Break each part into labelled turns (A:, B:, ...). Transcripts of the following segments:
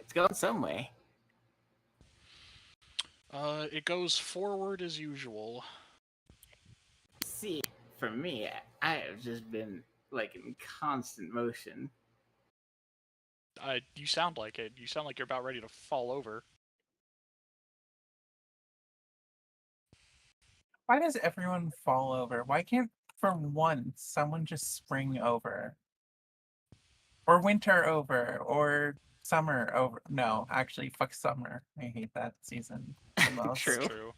A: It's going some way.
B: It goes forward as usual.
A: See, for me, I have just been like in constant motion.
B: You sound like it. You sound like you're about ready to fall over.
C: Why does everyone fall over? Why can't, for once, someone just spring over? Or winter over? Or summer over? No, actually, fuck summer. I hate that season the most.
A: True.
B: True.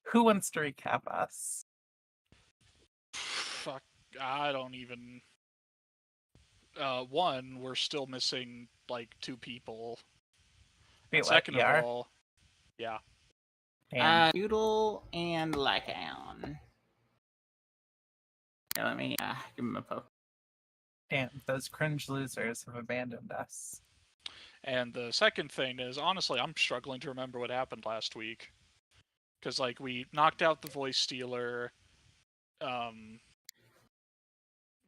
C: Who wants to recap us?
B: Fuck, I don't even... one, we're still missing, like, 2 people.
C: Wait,
B: And
C: what?
B: second of
C: Yeah?
B: all... Yeah.
C: Damn.
A: Noodle and Lycaon. Now let me give him a poke.
C: Damn, those cringe losers have abandoned us.
B: And the second thing is, honestly, I'm struggling to remember what happened last week. Because, like, we knocked out the voice stealer.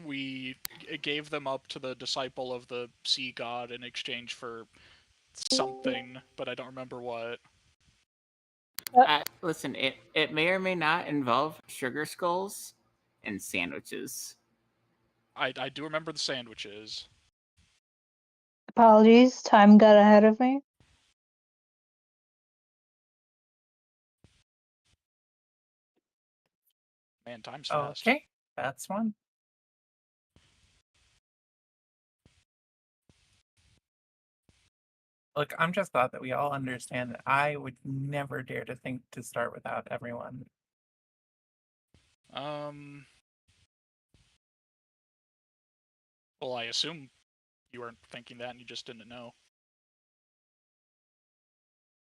B: We gave them up to the disciple of the sea god in exchange for something, but I don't remember what.
A: Listen, it may or may not involve sugar skulls and sandwiches.
B: I do remember the sandwiches.
D: Apologies, time got ahead of me.
B: Man, time's fast.
C: Okay, that's one. Look, I'm just glad that we all understand that I would never dare to think to start without everyone.
B: Well, I assume you weren't thinking that and you just didn't know.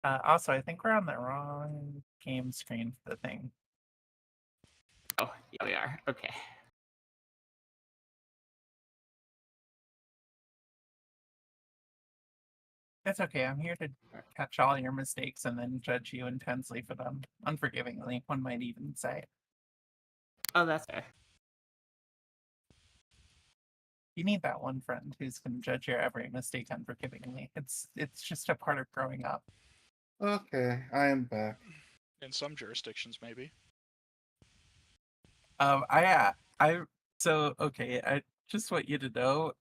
C: Also, I think we're on the wrong game screen for the thing.
A: Oh, yeah, we are. Okay.
C: It's okay, I'm here to catch all your mistakes and then judge you intensely for them. Unforgivingly, one might even say.
A: Oh, that's fair.
C: You need that one friend who's going to judge your every mistake unforgivingly. It's just a part of growing up.
E: Okay, I am back.
B: In some jurisdictions, maybe.
C: I just want you to know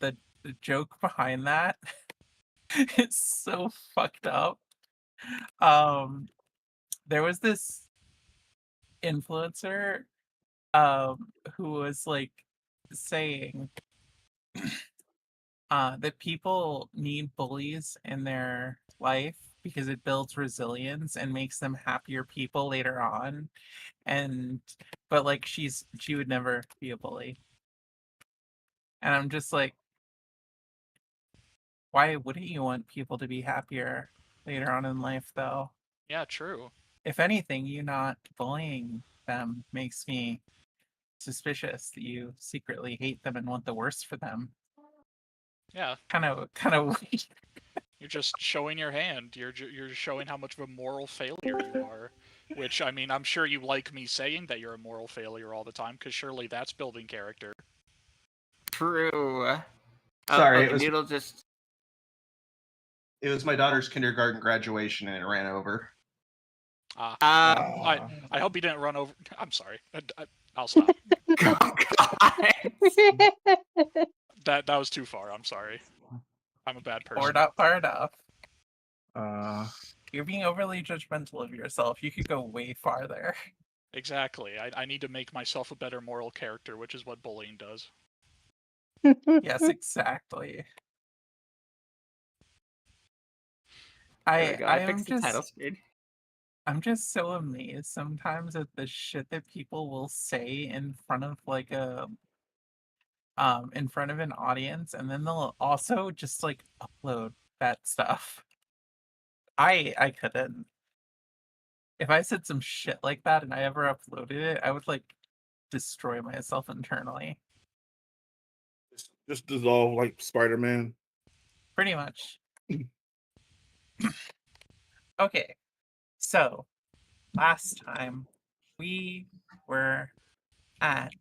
C: the joke behind that is so fucked up. There was this influencer who was like saying that people need bullies in their life because it builds resilience and makes them happier people later on. But like she would never be a bully. And I'm just like, why wouldn't you want people to be happier later on in life though?
B: Yeah, true.
C: If anything, you not bullying them makes me suspicious that you secretly hate them and want the worst for them.
B: Yeah.
C: Kind of weird.
B: You're just showing your hand. You're showing how much of a moral failure you are. Which, I mean, I'm sure you like me saying that you're a moral failure all the time, because surely that's building character.
A: True.
E: Sorry,
A: okay, Noodle just...
E: It was my daughter's kindergarten graduation and it ran over.
B: I hope you didn't run over... I'm sorry. I'll stop. That was too far. I'm sorry. I'm a bad person.
C: Or not far enough. You're being overly judgmental of yourself. You could go way farther.
B: Exactly. I need to make myself a better moral character, which is what bullying does.
C: Yes, exactly. I'm just so amazed sometimes at the shit that people will say in front of like in front of an audience, and then they'll also just like upload that stuff. I couldn't. If I said some shit like that and I ever uploaded it, I would like destroy myself internally.
F: Just dissolve like Spider-Man.
C: Pretty much. Okay, so last time we were at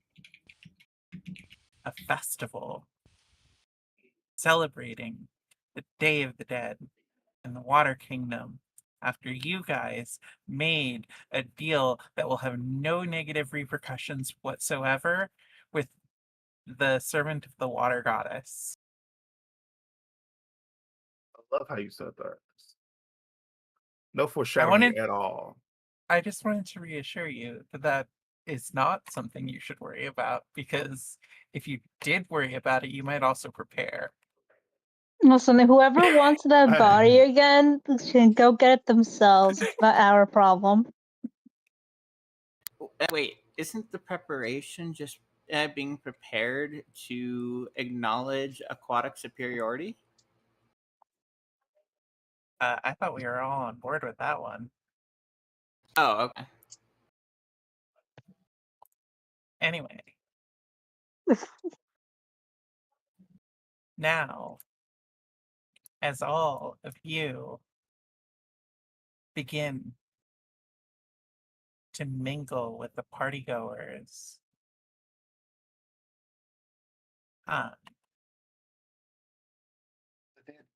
C: a festival celebrating the Day of the Dead in the Water Kingdom after you guys made a deal that will have no negative repercussions whatsoever with the servant of the water goddess.
F: I love how you said that. No foreshadowing at all.
C: I just wanted to reassure you that that is not something you should worry about, because if you did worry about it, you might also prepare.
D: Listen, whoever wants that body again can go get it themselves. It's not our problem.
A: Wait, isn't the preparation just being prepared to acknowledge aquatic superiority?
C: I thought we were all on board with that one.
A: Oh, okay.
C: Anyway. Now, as all of you begin to mingle with the partygoers,
F: The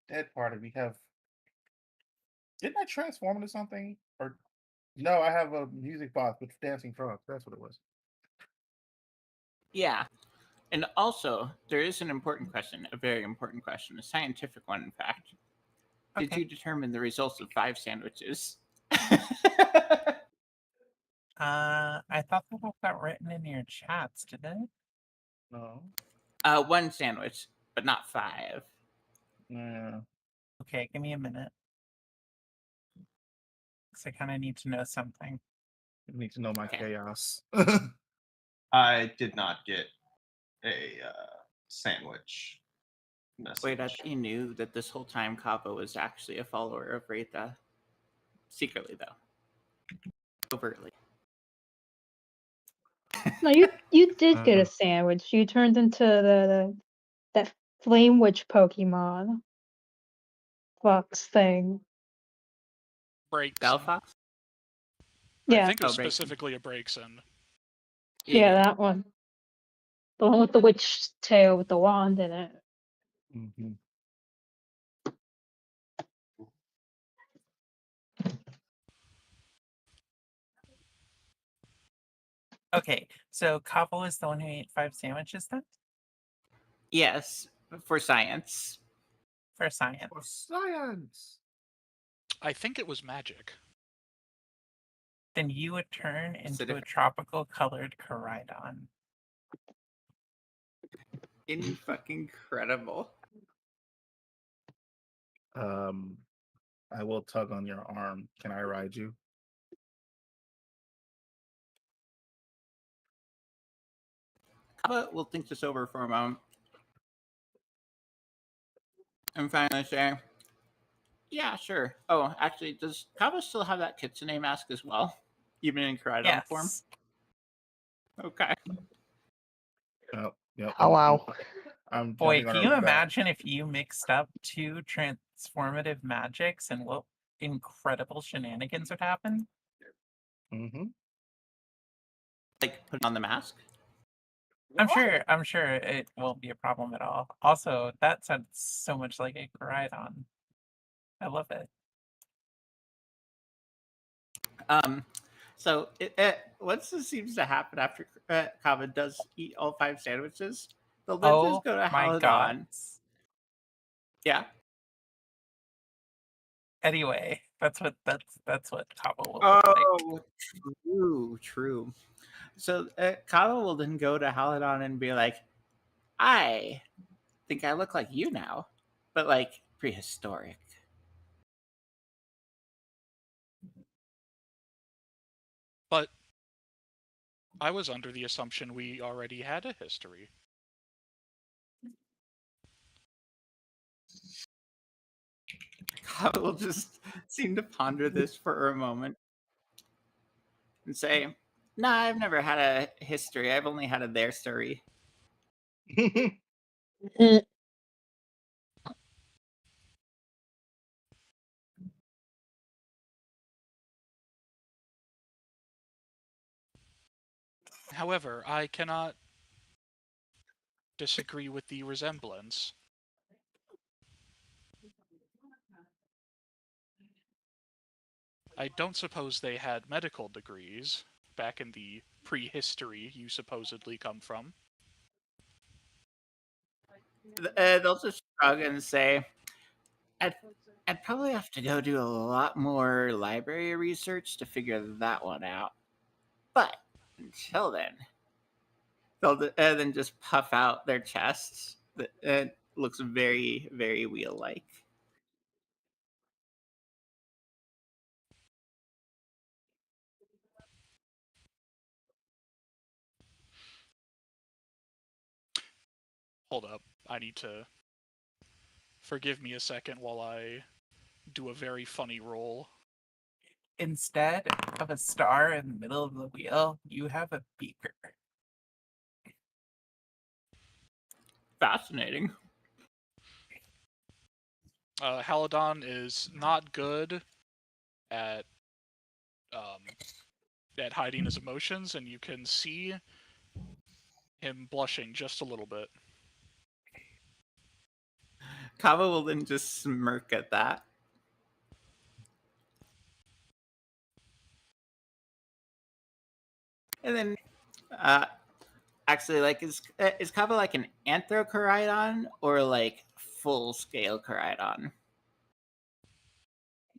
F: dead party. We have. Didn't I transform into something? Or no, I have a music box with dancing frogs. That's what it was.
A: Yeah. And also, there is an important question, a very important question, a scientific one, in fact. Did
C: okay.
A: you determine the results of 5 sandwiches?
C: I thought that got written in your chats, did it?
F: No.
A: 1 sandwich, but not 5.
F: Yeah.
C: Okay, give me a minute. Because I kind of need to know something.
F: You need to know my
A: Okay.
F: chaos.
E: I did not get a sandwich message.
A: Wait, I thought you knew that this whole time Kava was actually a follower of Raytha. Secretly, though. Overtly.
D: No, you did get a sandwich. You turned into that flame witch Pokemon. Fox thing.
B: Breaks.
A: Belfox?
B: I
D: Yeah.
B: think it was
A: Oh, Breakson.
B: specifically a Breakson.
D: Yeah, that one. The one with the witch tail with the wand in it.
F: Mm-hmm.
C: Okay, so Kavo is the one who ate 5 sandwiches then?
A: Yes, for science.
C: For science.
F: For science.
B: I think it was magic.
C: Then you would turn
A: It's a
C: into a
A: different-
C: tropical colored Koridon.
A: Fucking incredible.
F: I will tug on your arm. Can I ride you?
A: Kava will think this over for a moment. And finally say, yeah, sure. Oh, actually, does Kava still have that kitsune mask as well? Even in Koridon form?
C: Yes.
A: Okay.
F: Yep.
G: Hello.
F: I'm
C: Boy,
F: jumping on
C: can
F: her
C: you
F: back.
C: imagine if you mixed up 2 transformative magics and what incredible shenanigans would happen?
F: Mm-hmm.
A: Like, put on the mask?
C: I'm sure it won't be a problem at all. Also, that sounds so much like a Koridon. I love it.
A: So what seems to happen after Kava does eat all 5 sandwiches? The lenses
C: Oh
A: go to
C: my
A: Haladon.
C: god.
A: Yeah.
C: Anyway, that's what Kavo will look like.
A: Oh, true. So Kava will then go to Haladon and be like, I think I look like you now, but like prehistoric.
B: But I was under the assumption we already had a history.
A: Kava will just seem to ponder this for a moment and say, nah, I've never had a history. I've only had a their story.
B: However, I cannot disagree with the resemblance. I don't suppose they had medical degrees back in the prehistory you supposedly come from.
A: They'll just shrug and say, I'd, I'd probably have to go do a lot more library research to figure that one out. But until then, they'll then just puff out their chests. It looks very, very wheel-like.
B: Hold up. I need to... Forgive me a second while I do a very funny roll.
C: Instead of a star in the middle of the wheel, you have a beaker.
A: Fascinating.
B: Haladon is not good at hiding his emotions, and you can see him blushing just a little bit.
A: Kava will then just smirk at that. And then, actually, like, is Kava like an anthrochoridon or like full scale choridon?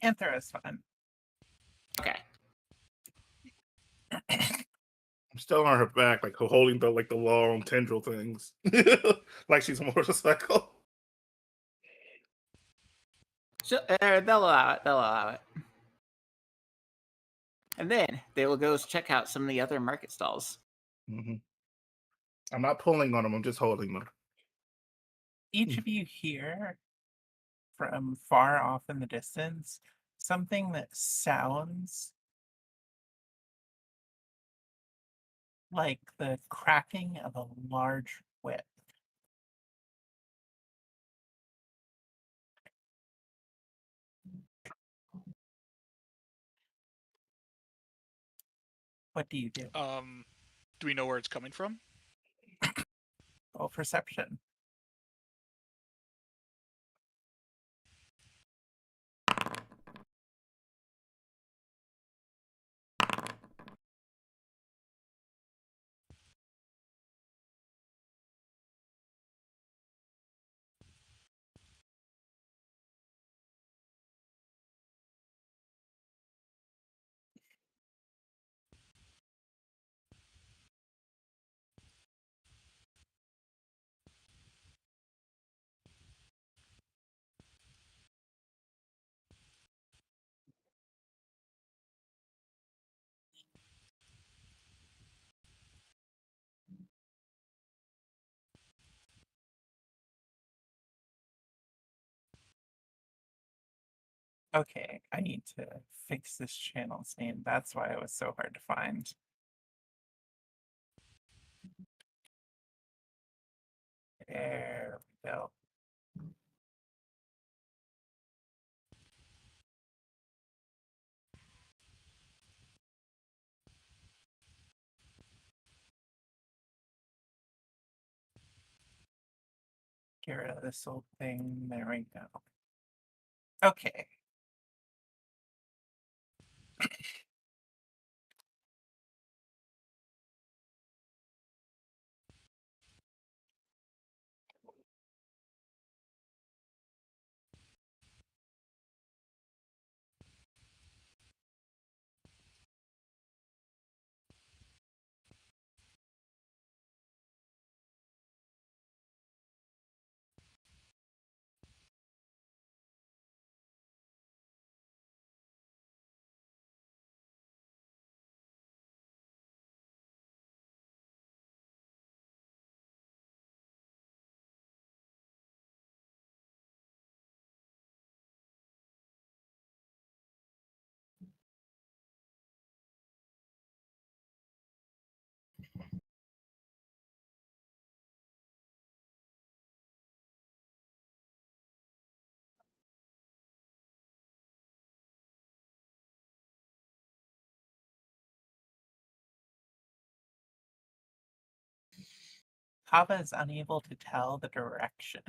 C: Anthro is fun.
A: Okay.
G: I'm still on her back, like holding the long tendril things, like she's a motorcycle.
A: So they'll allow it. They'll allow it. And then they will go check out some of the other market stalls.
G: Mm-hmm. I'm not pulling on them. I'm just holding them.
C: Each of you hear from far off in the distance something that sounds like the cracking of a large whip. What do you do?
B: Do we know where it's coming from?
C: Roll perception. Okay, I need to fix this channel's name. That's why it was so hard to find. There we go. Get rid of this old thing. There we go. Okay. Kava is unable to tell the direction.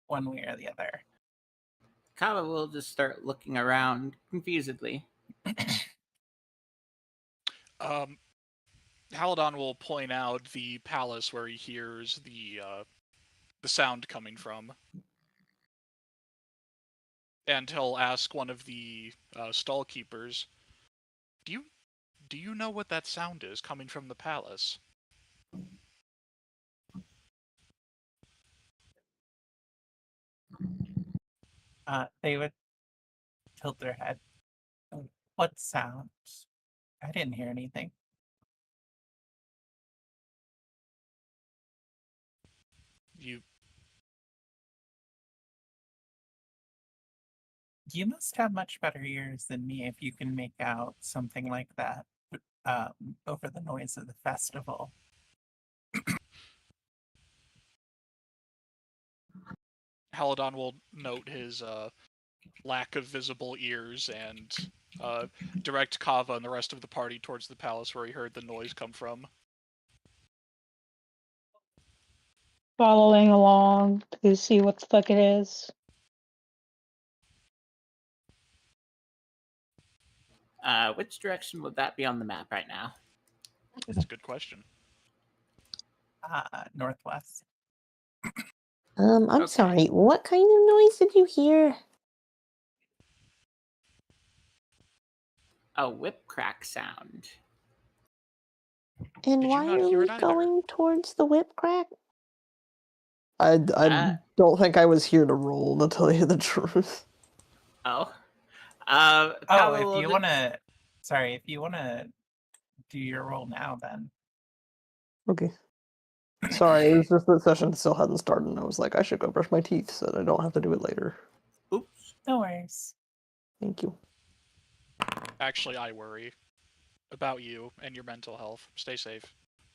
C: One way or the other.
A: Kava will just start looking around confusedly.
B: Haladon will point out the palace where he hears the sound coming from, and he'll ask one of the stall keepers, "Do you know what that sound is coming from the palace?"
C: They would tilt their head. What sound? I didn't hear anything. You must have much better ears than me if you can make out something like that over the noise of the festival.
B: Haladon will note his lack of visible ears and direct Kava and the rest of the party towards the palace where he heard the noise come from.
D: Following along to see what the fuck it is.
A: Which direction would that be on the map right now?
B: That's a good question.
C: Northwest.
H: I'm
A: Okay.
H: sorry, what kind of noise did you hear?
A: A whip crack sound.
H: And
B: Did you
H: why
B: not
H: are
B: hear
H: we
B: it either?
H: going towards the whip crack? I
A: Uh,
H: don't think I was here to roll, to tell you the truth.
A: Oh.
C: If you want to... Sorry, if you want to do your roll now, then.
H: Okay. Sorry, it was just that session still hadn't started, and I was like, I should go brush my teeth so that I don't have to do it later.
A: Oops.
C: No worries.
H: Thank you.
B: Actually, I worry about you and your mental health. Stay safe,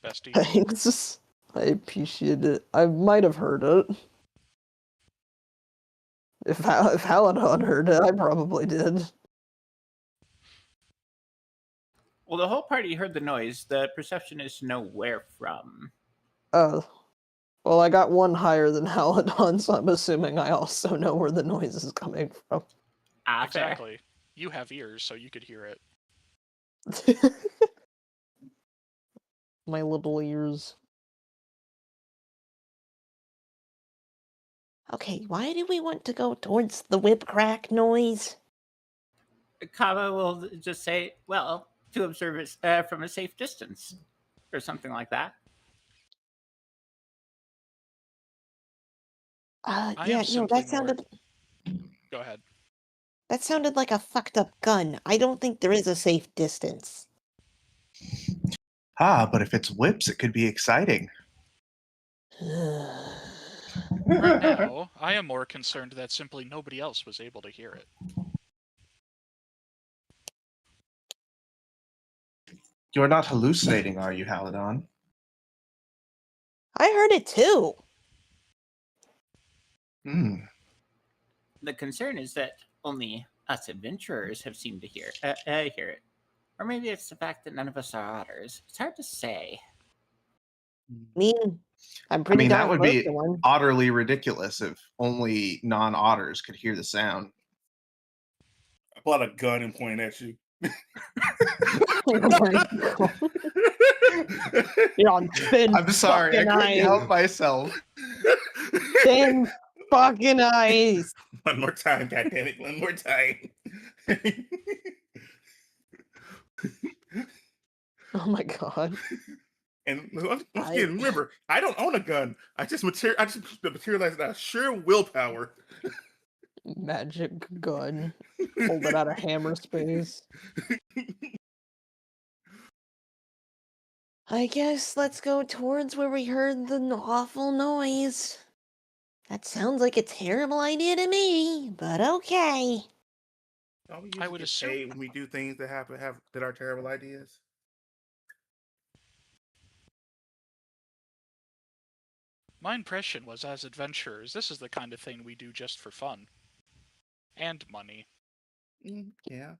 B: bestie.
H: Thanks. I appreciate it. I might have heard it. If Haladon heard it, I probably did.
A: Well, the whole party heard the noise. The perception is to know where from.
H: Well, I got one higher than Haladon, so I'm assuming I also know where the noise is coming from.
A: Fair.
B: Exactly. You have ears, so you could hear it.
H: My little ears. Okay, why do we want to go towards the whip crack noise?
A: Kava will just say, well, to observe it from a safe distance, or something like that.
H: Yeah, no, that sounded...
B: Go ahead.
H: That sounded like a fucked up gun. I don't think there is a safe distance.
E: But if it's whips, it could be exciting.
B: Right now, I am more concerned that simply nobody else was able to hear it.
E: You're not hallucinating, are you, Haladon?
H: I heard it too.
A: The concern is that only us adventurers have seemed to hear it. Or maybe it's the fact that none of us are otters. It's hard to say.
H: I mean, I'm pretty
E: that
H: darn
E: would
H: close
E: be
H: to one.
E: utterly ridiculous if only non-otters could hear the sound.
G: I pull out a gun and point at you.
H: Oh my God. You're on thin
E: I'm sorry, I
H: fucking
E: couldn't
H: ice.
E: help myself.
H: Thin fucking ice.
G: One more time, goddammit, one more time.
H: Oh my God.
G: And once again, remember, I don't own a gun. I just materialized that sheer willpower.
H: Magic gun. Pulled it out of hammer space. I guess let's go towards where we heard the awful noise. That sounds like a terrible idea to me, but okay.
G: Don't we
B: I
G: usually
B: would
G: get
B: assume-
G: paid when we do things that that are terrible ideas?
B: My impression was, as adventurers, this is the kind of thing we do just for fun. And money.
G: Yeah.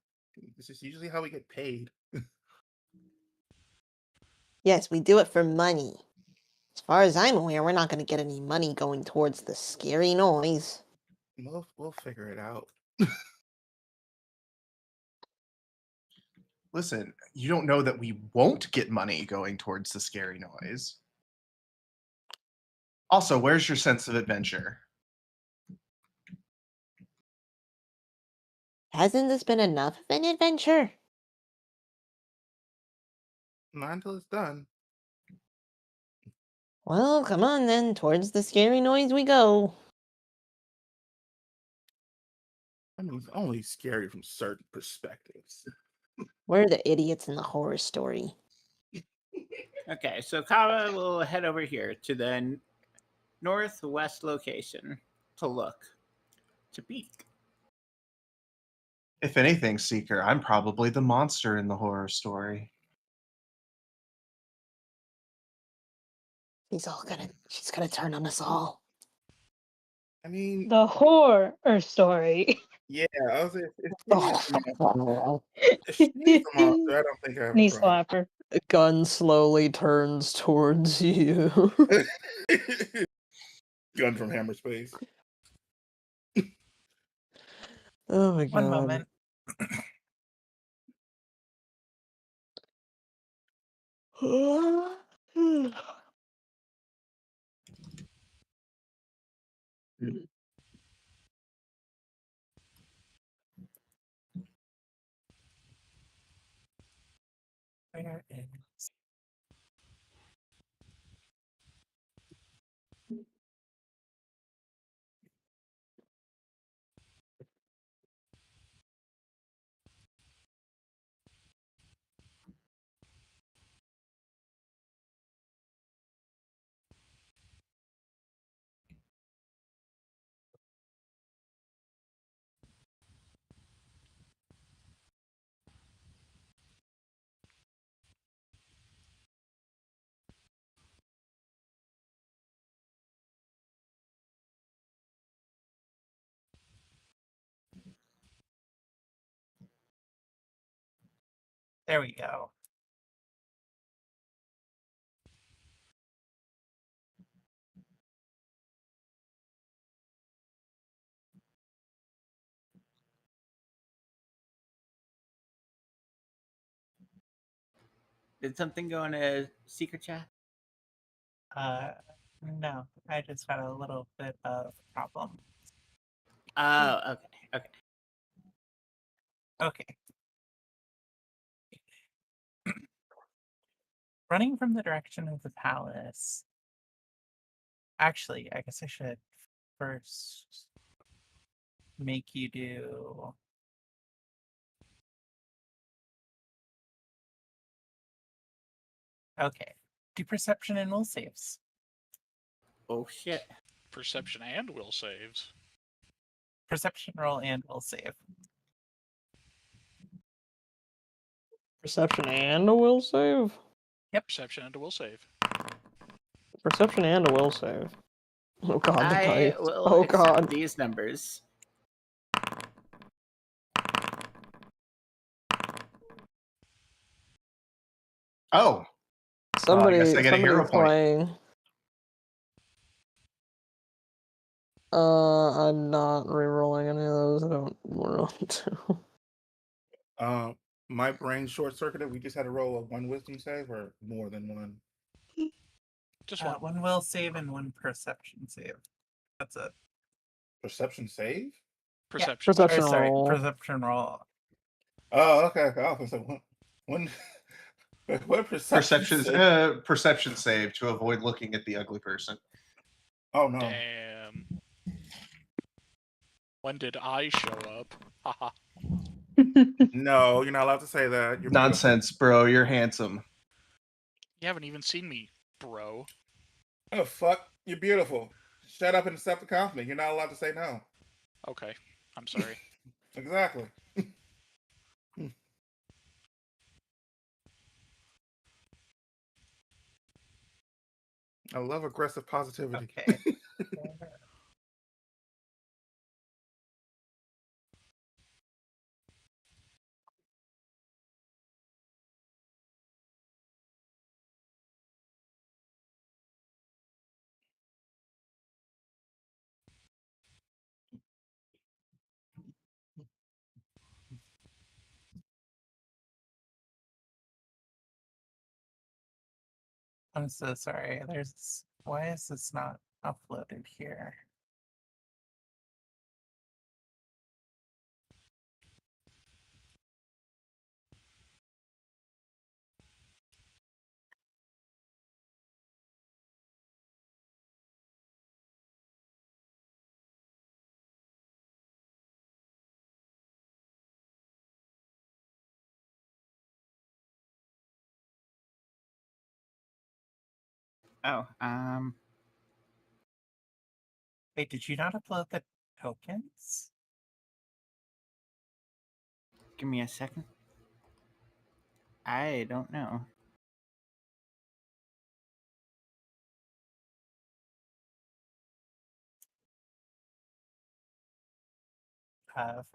G: This is usually how we get paid.
H: Yes, we do it for money. As far as I'm aware, we're not going to get any money going towards the scary noise.
F: We'll figure it out.
E: Listen, you don't know that we won't get money going towards the scary noise. Also, where's your sense of adventure?
H: Hasn't this been enough of an adventure?
F: Not until it's done.
H: Well, come on then, towards the scary noise we go.
G: I mean, it's only scary from certain perspectives.
H: We're the idiots in the horror story.
A: Okay, so Kava will head over here to the northwest location to look, to peek.
E: If anything, Seeker, I'm probably the monster in the horror story.
H: She's gonna turn on us all.
F: I mean,
D: The horror story.
F: yeah, I was if she's the monster, I don't think I have a
D: Knee
F: problem.
D: slapper.
H: The gun slowly turns towards you.
G: Gun from Hammer Space.
H: Oh my god.
C: One moment. Where is There we go.
A: Did something go in a secret chat?
C: No, I just had a little bit of problem.
A: Oh, okay, okay.
C: Okay. Running from the direction of the palace. Actually, I guess I should first make you do. Okay. Do perception and will saves.
A: Oh shit.
B: Perception and will saves.
C: Perception roll and will save.
H: Perception and a will save?
B: Perception and a will save.
H: Perception and a will save. Oh god, the
A: I
H: dice.
A: will
H: Oh
A: accept
H: god.
A: these numbers.
E: Oh, well, I guess I get a hero
H: Somebody's
E: point.
H: playing. I'm not rerolling any of those. I don't want to.
G: My brain short circuited. We just had to roll a 1 wisdom save or more than one.
B: Just one.
C: One will save and one perception save. That's it.
G: Perception save?
B: Perception.
C: Or,
H: Perception
C: sorry,
H: roll.
C: perception roll.
G: Oh, okay. I was gonna say one. What
E: Perception,
G: save?
E: perception save to avoid looking at the ugly person.
G: Oh no.
B: Damn. When did I show up? Haha.
G: No, you're not allowed to say that. You're
E: Nonsense, bro. You're handsome.
B: You haven't even seen me, bro.
G: beautiful. Oh fuck, you're beautiful. Shut up and accept the compliment. You're not allowed to say no.
B: Okay. I'm sorry.
G: Exactly. I love aggressive positivity.
C: Okay. I'm so sorry. Why is this not uploaded here?
A: Oh,
C: Wait, did you not upload the tokens?
A: give me a second. I don't know.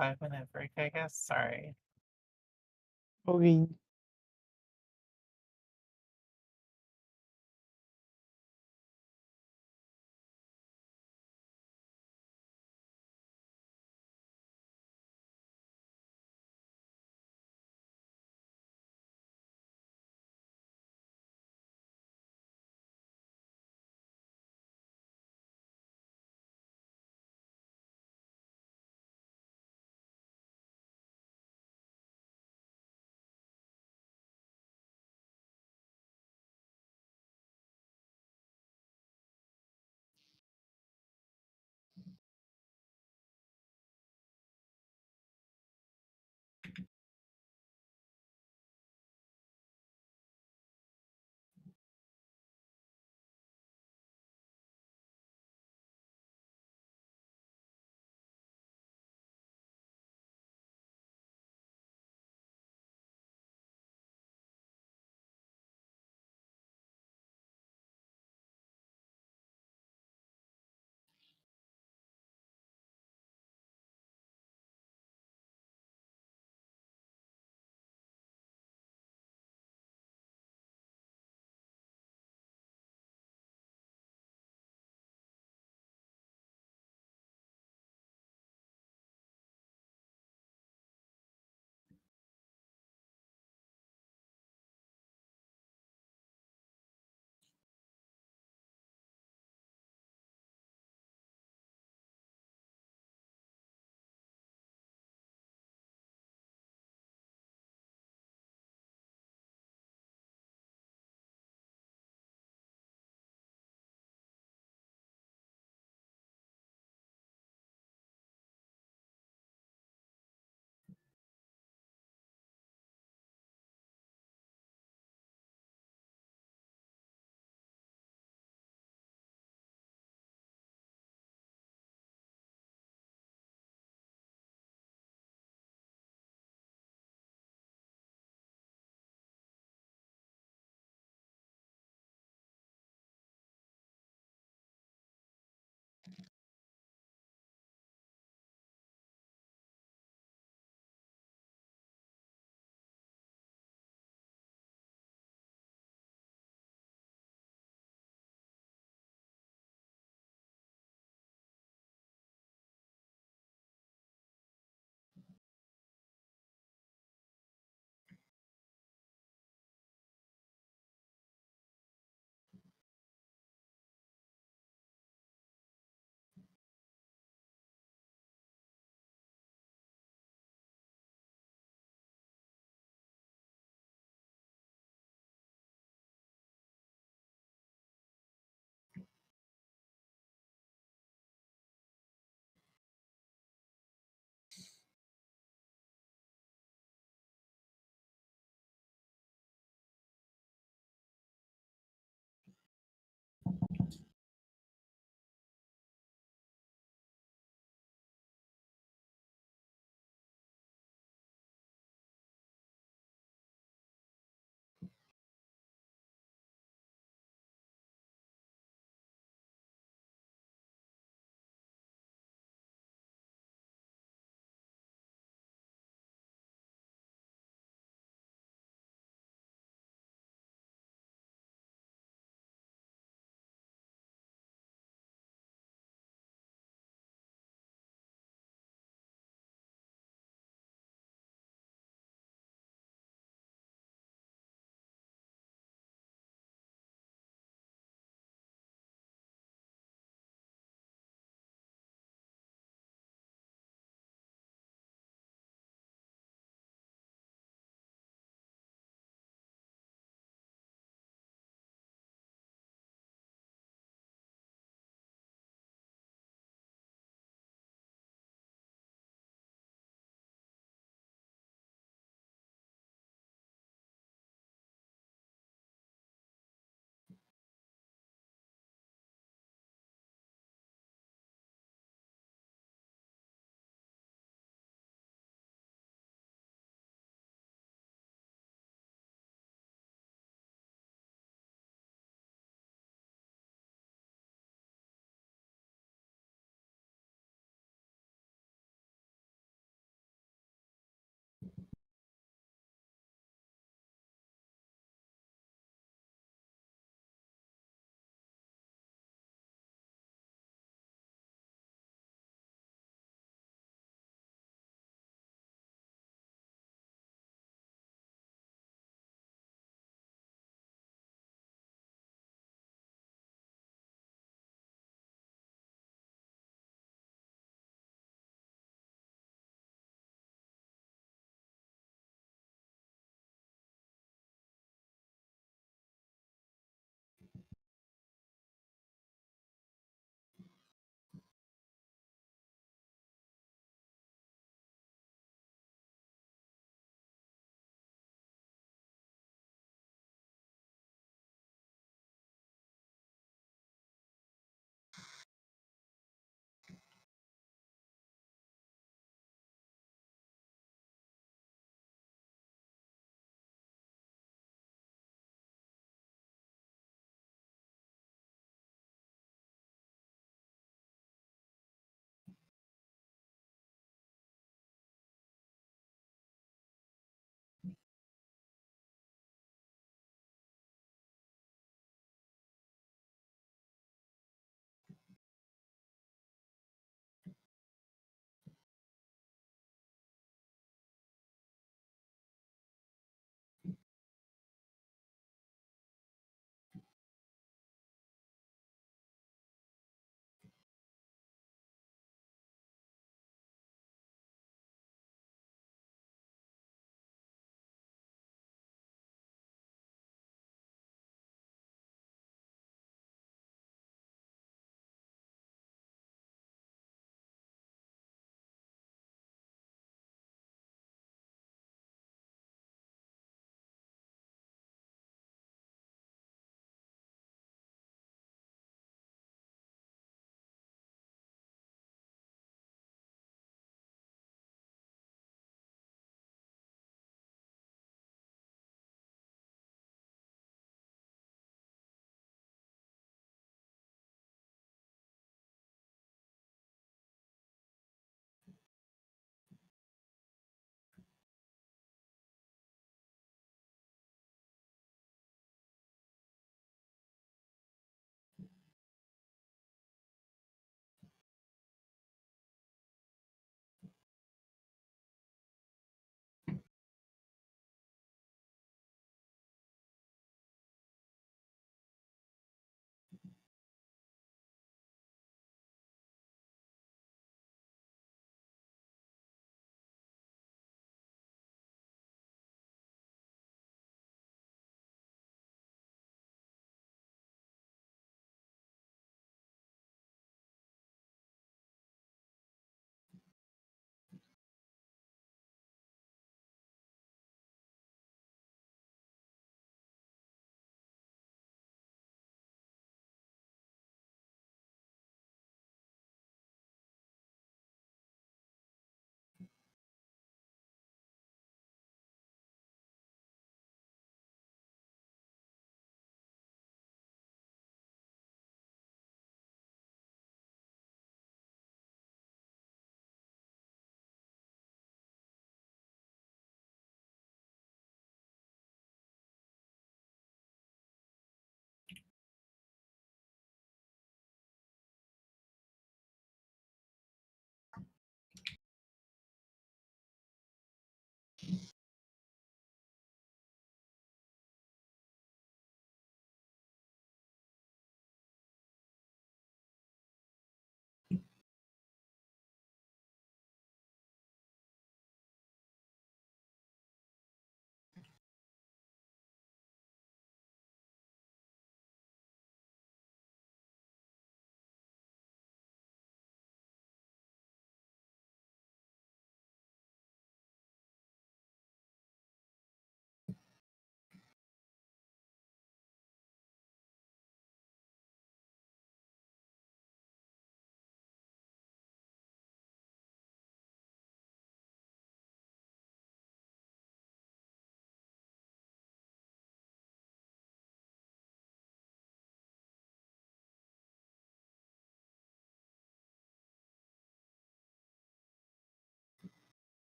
C: 5-minute break, I guess. Sorry.
D: Okay.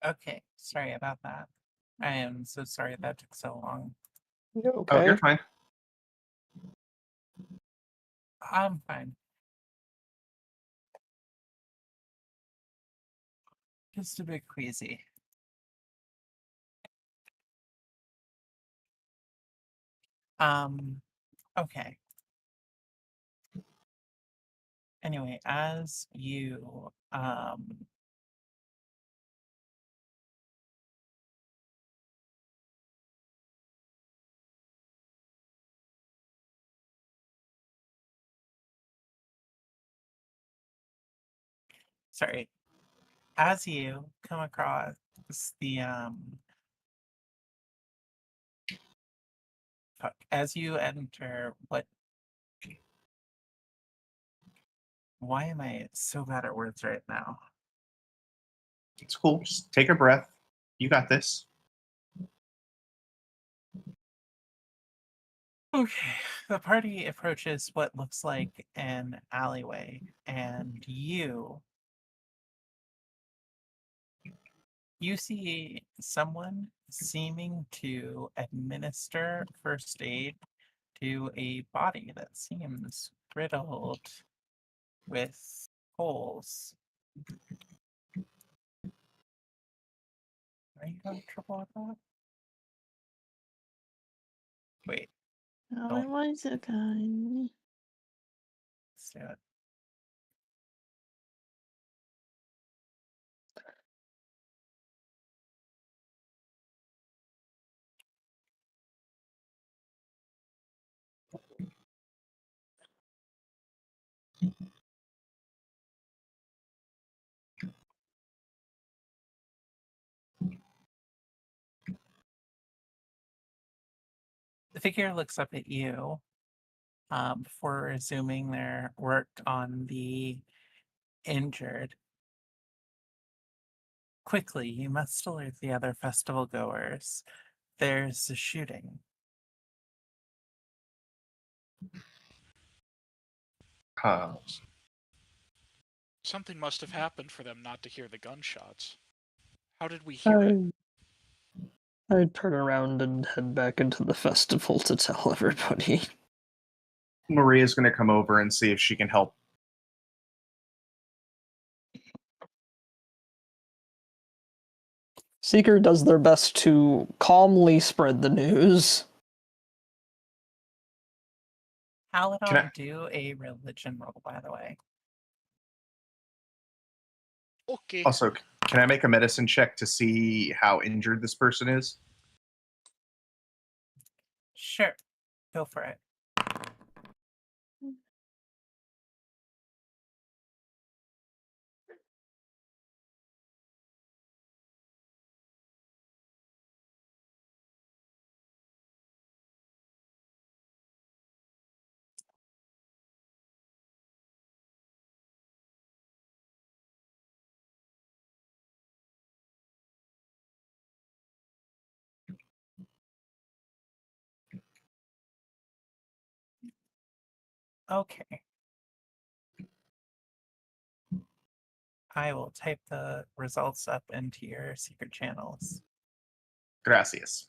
C: Okay, sorry about that. I am so sorry that took so long.
I: You
E: Oh,
I: okay?
E: you're fine.
C: I'm fine. Just a bit queasy. Okay. Anyway, as you sorry, as you come across the as you enter what why am I so bad at words right now?
E: It's cool. Just take a breath. You got this.
C: Okay, the party approaches what looks like an alleyway, and you see someone seeming to administer first aid to a body that seems riddled with holes. Are you having trouble with that? Wait,
H: Oh,
C: don't.
H: why is it guy?
C: Let's do it. The figure looks up at you before resuming their work on the injured. Quickly, you must alert the other festival goers. There's a shooting.
B: Something must have happened for them not to hear the gunshots. How did we hear it?
I: I'd turn around and head back into the festival to tell everybody.
E: Maria's going to come over and see if she can help.
I: Seeker does their best to calmly spread the news.
C: Paladon, do a religion roll, by the way.
B: Okay.
E: Also, can I make a medicine check to see how injured this person is?
C: Sure, go for it. Okay. I will type the results up into your secret channels.
E: Gracias.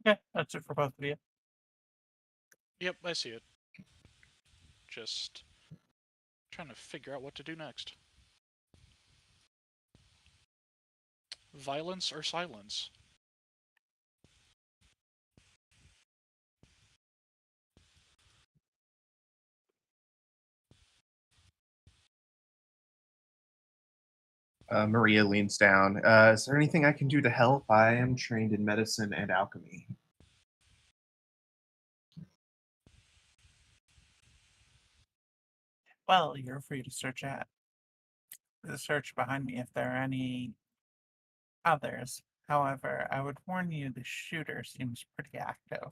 C: Yeah, that's it for both of you.
B: Yep, I see it. Just trying to figure out what to do next. Violence or silence?
E: Maria leans down. Is there anything I can do to help? I am trained in medicine and alchemy.
C: Well, you're free to search behind me if there are any others. However, I would warn you the shooter seems pretty active.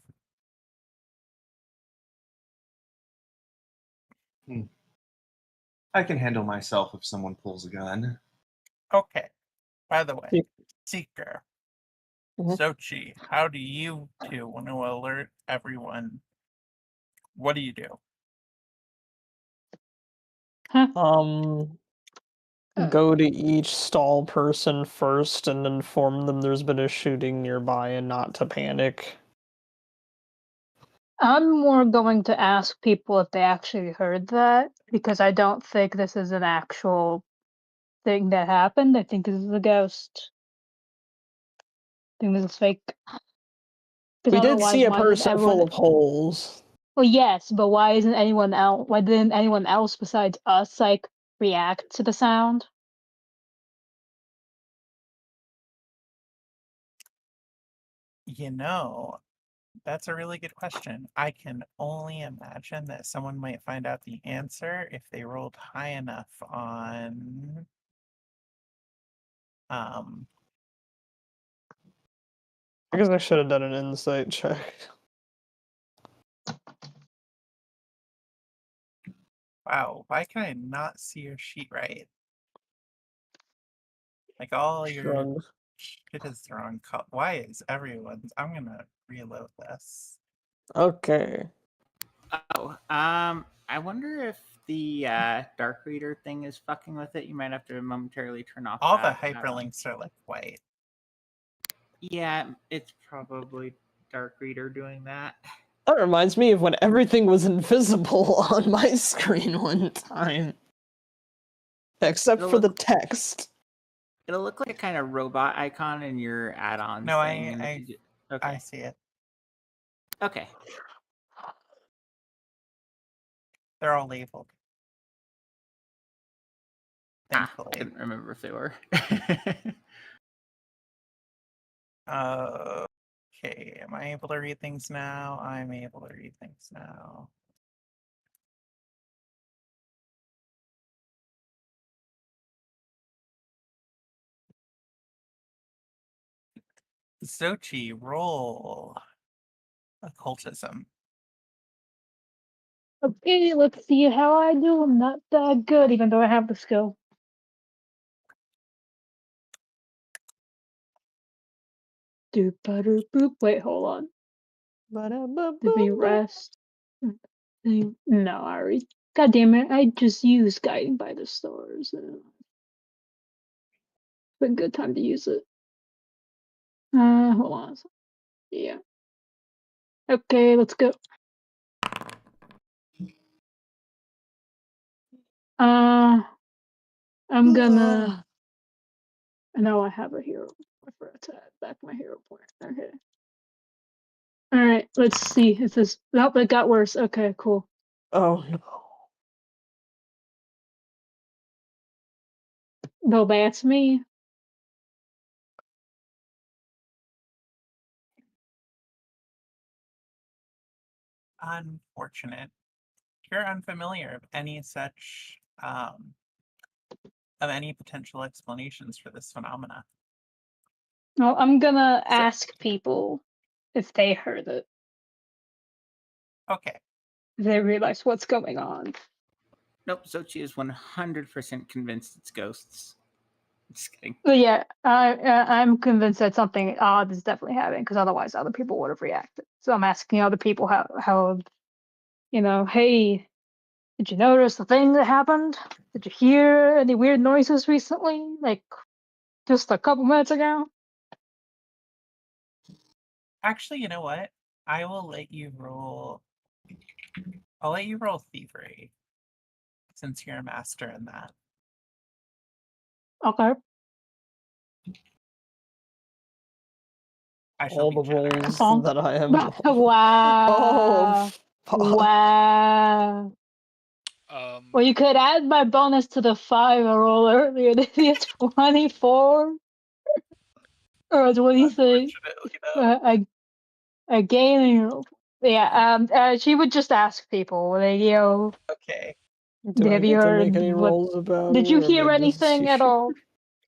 E: I can handle myself if someone pulls a gun.
C: Okay. By the way,
I: Yeah.
C: Seeker,
I: Mhm.
C: Sochi, how do you two want to alert everyone? What do you do?
I: Go to each stall person first and inform them there's been a shooting nearby and not to panic.
D: I'm more going to ask people if they actually heard that, because I don't think this is an actual thing that happened. I think this is a ghost. I think this is fake. 'Cause
I: We did
D: otherwise,
I: see a
D: why did
I: person
D: everyone?
I: full of holes.
D: Well, yes, but why isn't anyone else? Why didn't anyone else besides us like react to the sound?
C: You know, that's a really good question. I can only imagine that someone might find out the answer if they rolled high enough on
I: I guess I should have done an insight check.
C: wow, why can I not see your sheet right? Like all your
I: Shrug.
C: shit is the wrong color. Why is everyone's? I'm gonna reload this.
I: Okay.
A: Oh, I wonder if the dark reader thing is fucking with it. You might have to momentarily turn off
C: All the
A: that
C: hyperlinks are like white.
A: Yeah, it's probably dark reader doing that.
I: That reminds me of when everything was invisible on my screen one time. Except
A: It'll
I: for the
A: look-
I: text.
A: It'll look like a kind of robot icon in your add-ons
C: No,
A: thing. And if you okay.
C: I see it.
A: Okay.
C: They're all labeled.
A: I
C: Thankfully.
A: couldn't remember if they were.
C: Okay, am I able to read things now? I'm able to read things now. Sochi, roll occultism.
D: Okay, let's see how I do. I'm not that good, even though I have the skill. Doop doop boop. Wait, hold on. Did we rest? No, I already. God damn it! I just used guiding by the stars. It's a good time to use it. Hold on. Yeah. Okay, let's go. I'm gonna. I know I have a hero. I forgot to add back my hero point. Okay. All right. Let's see if this. Nope, it got worse. Okay, cool.
I: Oh no.
D: No, that's me.
C: Unfortunate. You're unfamiliar of any such of any potential explanations for this phenomena.
D: Well, I'm gonna ask people if they heard it.
C: Okay.
D: If they realize what's going on.
A: Nope, Sochi is 100% convinced it's ghosts. Just kidding.
D: But yeah, I'm convinced that something odd is definitely happening, because otherwise other people would have reacted. So I'm asking other people how hey, did you notice the thing that happened? Did you hear any weird noises recently? Like just a couple minutes ago?
C: Actually, you know what? I will let you roll. I'll let you roll thievery, since you're a master in that.
D: Okay.
C: I shall
I: All
C: be
I: the
C: generous.
I: rolls
D: Bonk.
I: that I am. Oh,
D: Wow.
I: fuck.
D: Wow. Well, you could add my bonus to the 5 I rolled earlier. This is 24 or 26.
C: Unfortunately, no.
D: I gain. Yeah. She would just ask people, like,
C: Okay.
I: Do I
D: have you
I: get to make
D: heard
I: any
D: what?
I: rolls about
D: Did
I: it,
D: you
I: or am
D: hear
I: I just
D: anything at all?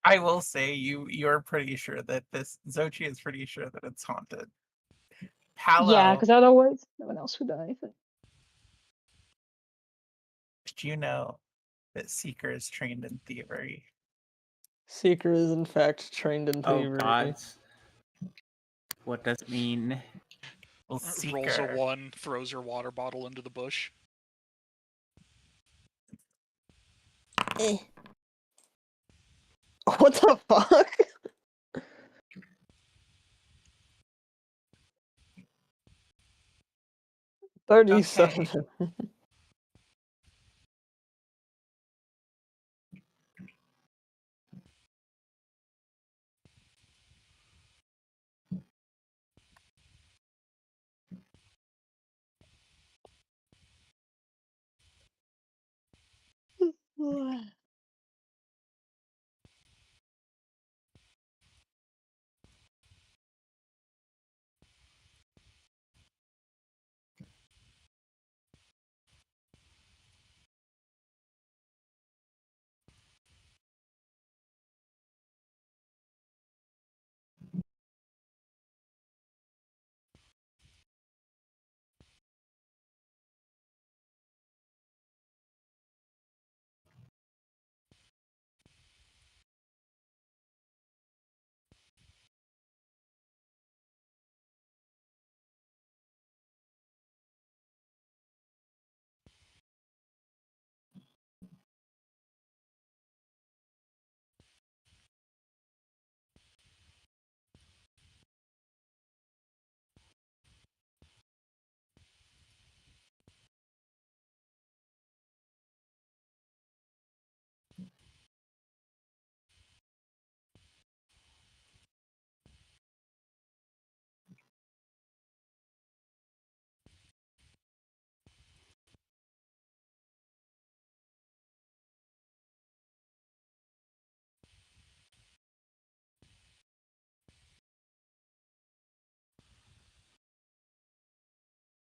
C: I will say you're pretty sure that this Zochi is pretty sure that it's haunted.
D: Yeah,
C: Palo,
D: because otherwise, no one else would do anything.
C: did you know that Seeker is trained in thievery?
I: Seeker is in fact trained in
A: Oh
I: thievery.
A: gods. What does it mean?
C: Well,
B: Rolls a
C: Seeker.
B: 1, throws her water bottle into the bush.
H: Eh.
I: What the fuck? 37.
C: Okay.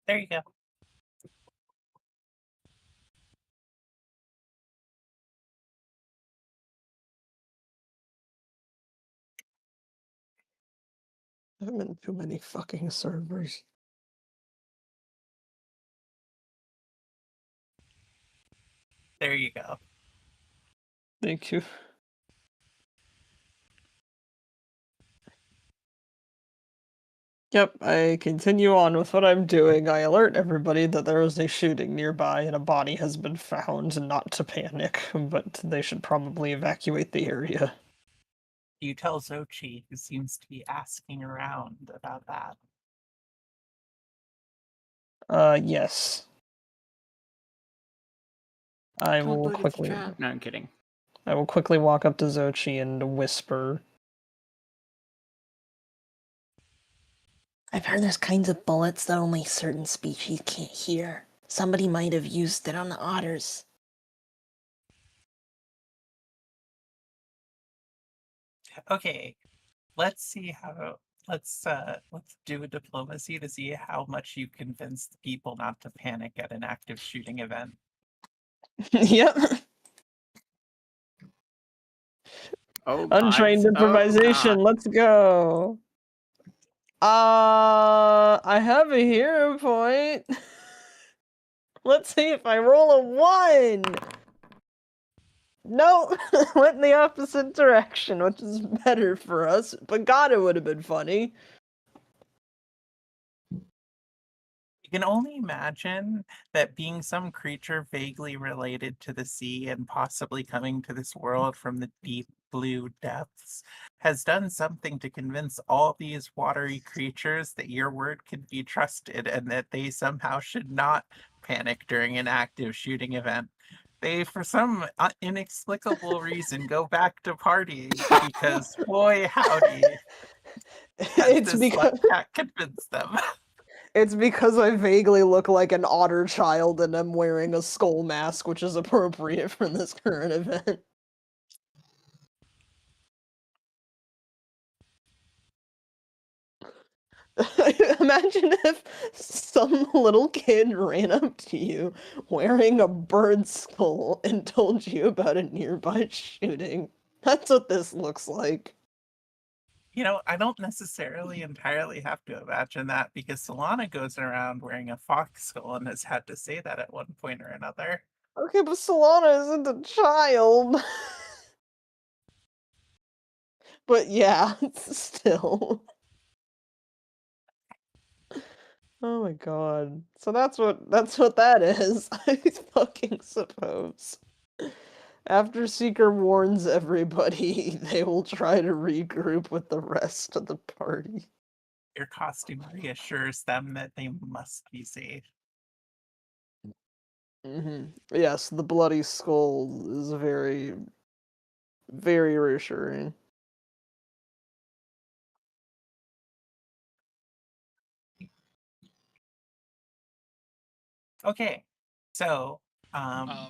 C: There you go.
I: I'm in too many fucking servers.
C: There you go.
I: Thank you. Yep, I continue on with what I'm doing. I alert everybody that there is a shooting nearby and a body has been found, and not to panic, but they should probably evacuate the area.
C: You tell Zochi, who seems to be asking around about that.
I: Yes. I
A: Don't
I: will
A: look, it's a
I: quickly
A: trap. No, I'm kidding.
I: I will quickly walk up to Zochi and whisper.
H: I've heard there's kinds of bullets that only certain species can't hear. Somebody might have used it on the otters.
C: Okay, let's do a diplomacy to see how much you convince the people not to panic at an active shooting event.
I: Yep.
A: Oh
I: Untrained
A: gods. Oh
I: improvisation.
A: god.
I: Let's go. I have a hero point. Let's see if I roll a 1. No, went in the opposite direction, which is better for us. But God, it would have been funny.
C: You can only imagine that being some creature vaguely related to the sea and possibly coming to this world from the deep blue depths has done something to convince all these watery creatures that your word can be trusted and that they somehow should not panic during an active shooting event. They, for some inexplicable reason, go back to partying because, boy, howdy, has
I: It's
C: this
I: because
C: Slugcat convinced them.
I: it's because I vaguely look like an otter child and I'm wearing a skull mask, which is appropriate for this current event. Imagine if some little kid ran up to you wearing a bird skull and told you about a nearby shooting. That's what this looks like.
C: You know, I don't necessarily entirely have to imagine that because Solana goes around wearing a fox skull and has had to say that at one point or another.
I: Okay, but Solana isn't a child. But yeah, still. Oh my god. So that's what that is, I fucking suppose. After Seeker warns everybody, they will try to regroup with the rest of the party.
C: Your costume reassures them that they must be safe.
I: Yes, the bloody skull is very, very reassuring.
C: Okay, so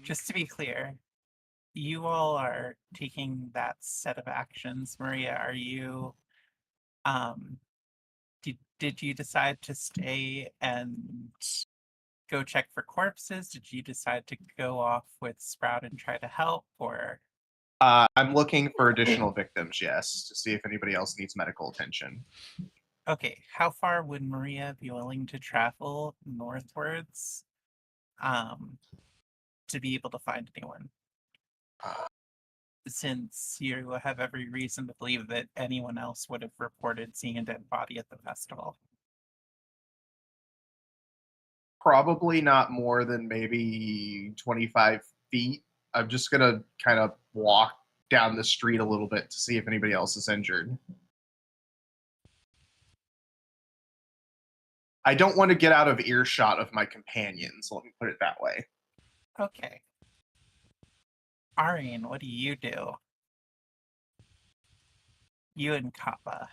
C: just to be clear, you all are taking that set of actions. Maria, are you did you decide to stay and go check for corpses? Did you decide to go off with Sprout and try to help, or
E: I'm looking for additional victims, yes, to see if anybody else needs medical attention.
C: okay, how far would Maria be willing to travel northwards to be able to find anyone? Since you have every reason to believe that anyone else would have reported seeing a dead body at the festival.
E: Probably not more than maybe 25 feet. I'm just going to kind of walk down the street a little bit to see if anybody else is injured. I don't want to get out of earshot of my companions, let me put it that way.
C: Okay. Arian, what do? You and Kappa.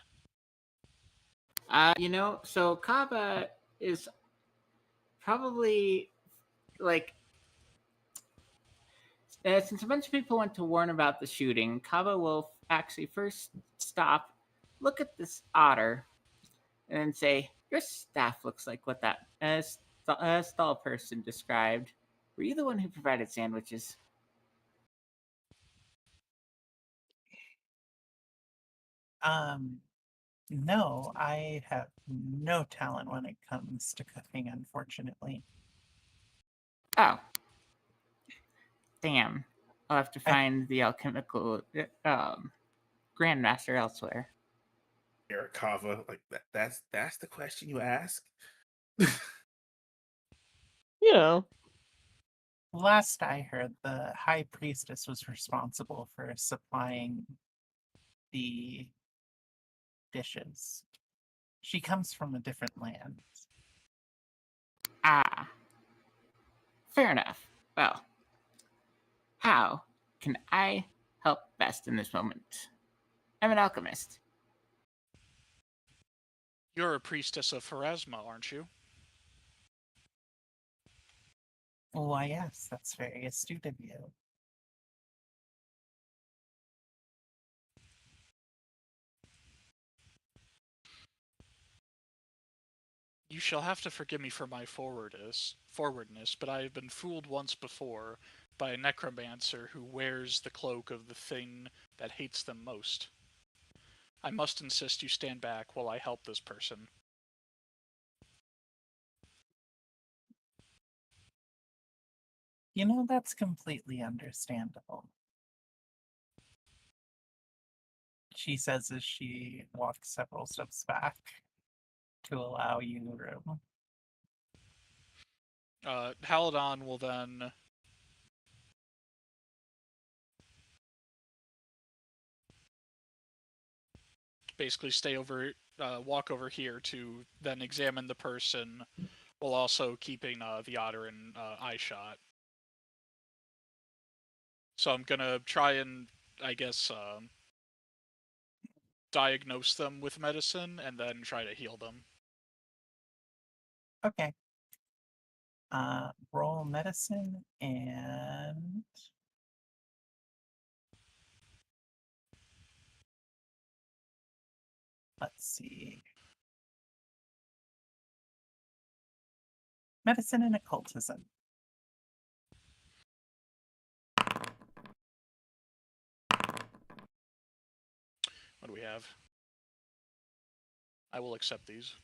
A: So Kaba is probably like since a bunch of people went to warn about the shooting, Kaba will actually first stop, look at this otter, and then say, "Your staff looks like what that stall person described. Were you the one who provided sandwiches?"
C: No, I have no talent when it comes to cooking, unfortunately.
A: Oh. Damn. I'll have to find the alchemical grandmaster elsewhere.
G: Kava, like that's the question you ask.
I: You know.
C: Last I heard, the high priestess was responsible for supplying the dishes. She comes from a different land.
A: Ah. Fair enough. Well, how can I help best in this moment? I'm an alchemist.
B: You're a priestess of Pharasma, aren't you?
C: Why, yes, that's very astute of you.
B: You shall have to forgive me for my forwardness, but I have been fooled once before by a necromancer who wears the cloak of the thing that hates them most. I must insist you stand back while I help this person.
C: You know, that's completely understandable. She says as she walks several steps back to allow you room.
B: Haladon will then basically walk over here to then examine the person, while also keeping the otter in eye shot. So I'm gonna try and, I guess, diagnose them with medicine and then try to heal them.
C: Okay. Roll medicine and let's see. Medicine and occultism.
B: What do we have? I will accept these.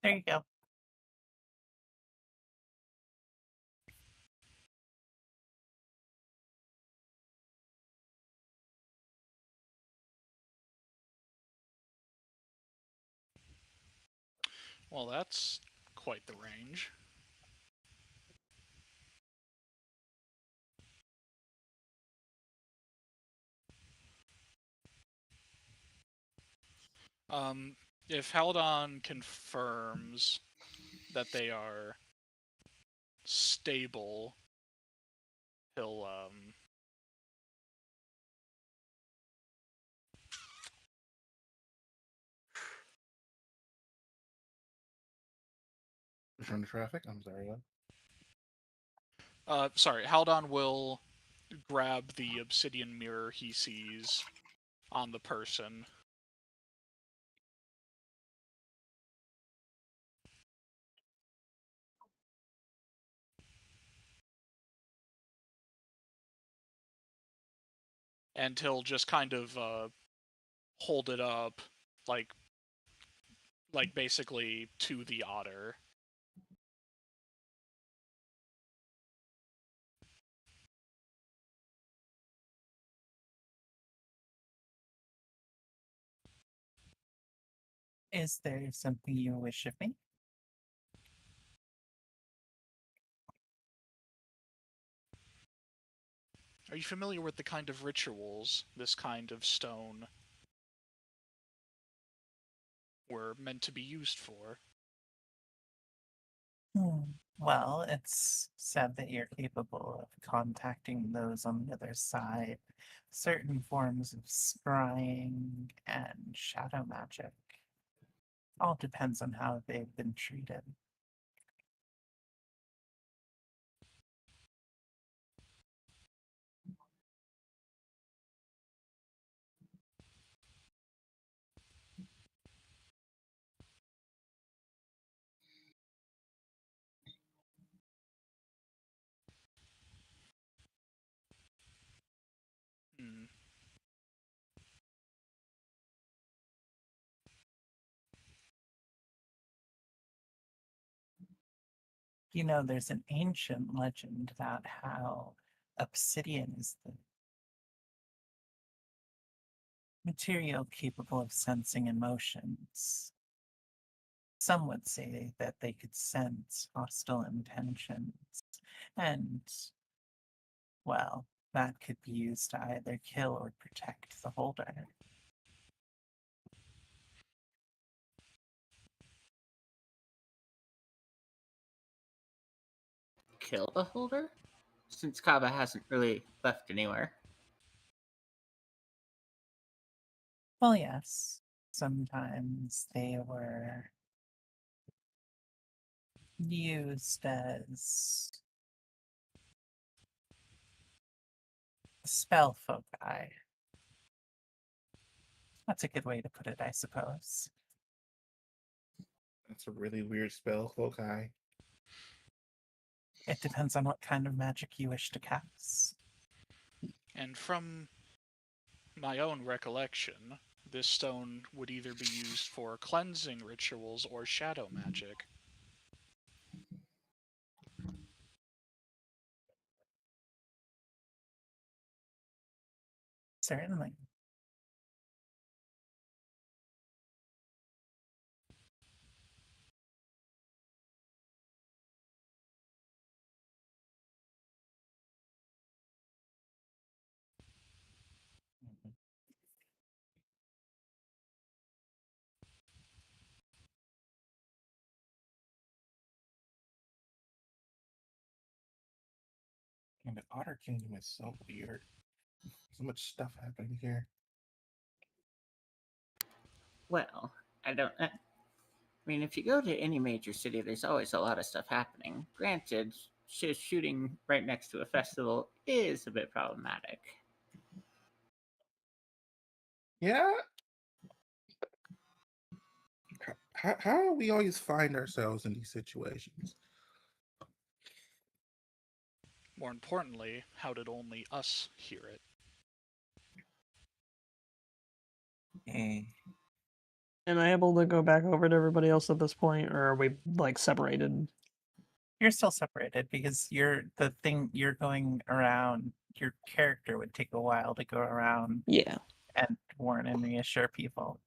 C: There you go.
B: Well, that's quite the range. If Haldon confirms that they are stable, he'll
F: Return to traffic. I'm sorry.
B: sorry, Haldon will grab the obsidian mirror he sees on the person. And he'll just kind of hold it up, like basically to the otter.
C: Is there something you wish of me?
B: Are you familiar with the kind of rituals this kind of stone were meant to be used for?
C: Well, it's said that you're capable of contacting those on the other side. Certain forms of scrying and shadow magic. All depends on how they've been treated.
B: Hmm.
C: You know, there's an ancient legend about how obsidian is the material capable of sensing emotions. Some would say that they could sense hostile intentions, and, well, that could be used to either kill or protect the holder.
A: Kill the holder? Since Kaba hasn't really left anywhere.
C: Well, yes, sometimes they were used as spell foci. That's a good way to put it, I suppose.
G: That's a really weird spell, foci.
C: It depends on what kind of magic you wish to cast.
B: And from my own recollection, this stone would either be used for cleansing rituals or shadow magic.
C: Certainly.
F: And the Otter Kingdom is so weird. So much stuff happening here.
A: Well, I mean, if you go to any major city, there's always a lot of stuff happening. Granted, shooting right next to a festival is a bit problematic.
F: Yeah. How do we always find ourselves in these situations?
B: More importantly, how did only us hear it?
I: Am I able to go back over to everybody else at this point, or are we like separated?
C: You're still separated because the thing you're going around, your character would take a while to go around
I: Yeah.
C: and warn and reassure people.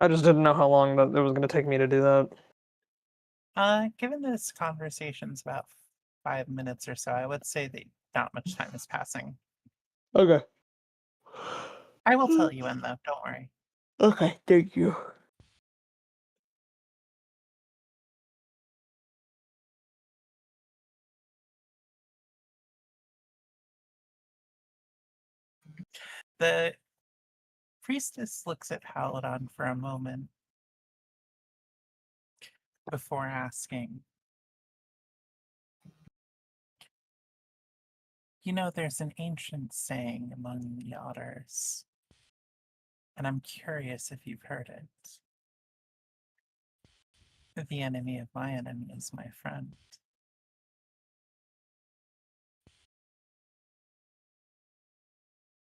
I: I just didn't know how long that it was going to take me to do that.
C: Given this conversation's about 5 minutes or so, I would say that not much time is passing.
I: Okay.
C: I will tell you when, though. Don't worry.
I: Okay, thank you.
C: The priestess looks at Paladon for a moment before asking, you know, there's an ancient saying among the otters, and I'm curious if you've heard it. The enemy of my enemy is my friend.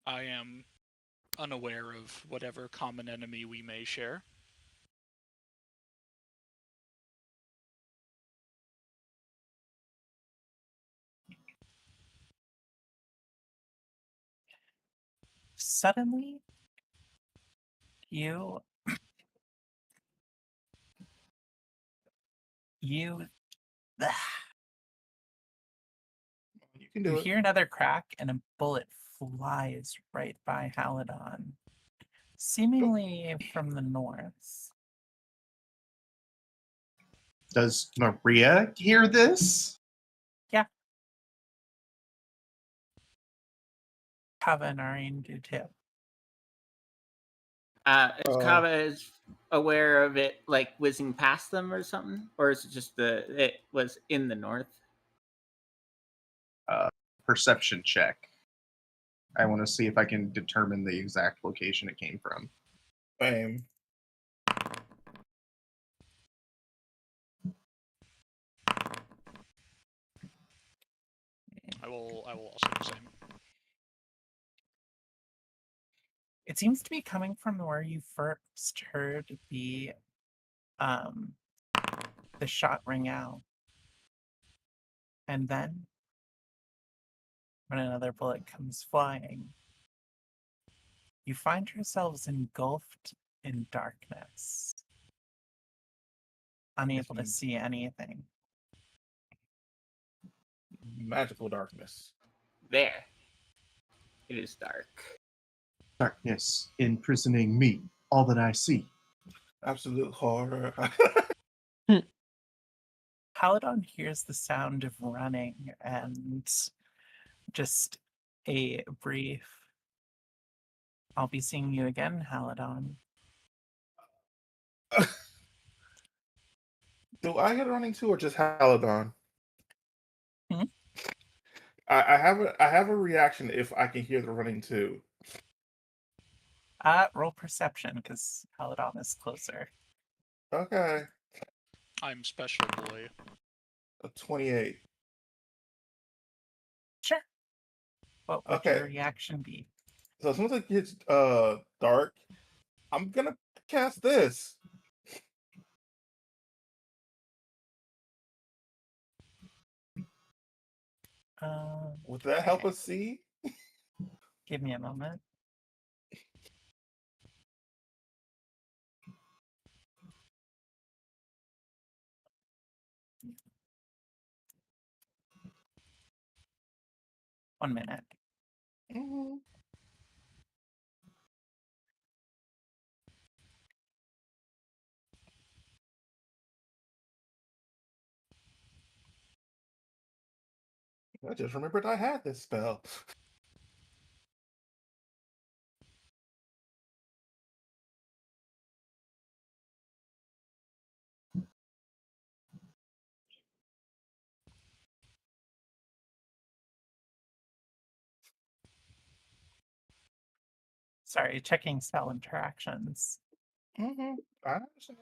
B: I am unaware of whatever common enemy we may share.
C: Suddenly, you You
F: You can
C: you
F: do it.
C: hear another crack, and a bullet flies right by Haladon, seemingly from the north.
E: Does Maria hear this?
C: Kava and Arine do too.
A: Is Kava is aware of it, like whizzing past them or something, or is it just it was in the north?
E: Perception check. I want to see if I can determine the exact location it came from.
F: Same.
B: I will also do the same.
C: It seems to be coming from where you first heard the shot ring out. And then when another bullet comes flying, you find yourselves engulfed in darkness, unable to see anything.
F: Magical darkness.
A: There. It is dark.
E: Darkness imprisoning me, all that I see.
F: Absolute horror.
C: Haladon hears the sound of running and just a brief, "I'll be seeing you again, Haladon."
F: Do I get running too, or just Haladon?
C: Hmm?
F: I have a reaction if I can hear the running too.
C: Roll perception, because Haladon is closer.
F: Okay.
B: I'm special boy.
F: A 28.
C: Sure. What would
F: Okay.
C: your reaction be?
F: So as soon as it gets dark, I'm gonna cast this. Would that help
C: Okay.
F: us see?
C: Give me a moment. One minute.
F: Mm-hmm. I just remembered I had this spell.
C: Sorry, checking spell interactions.
F: Mm-hmm. I understand.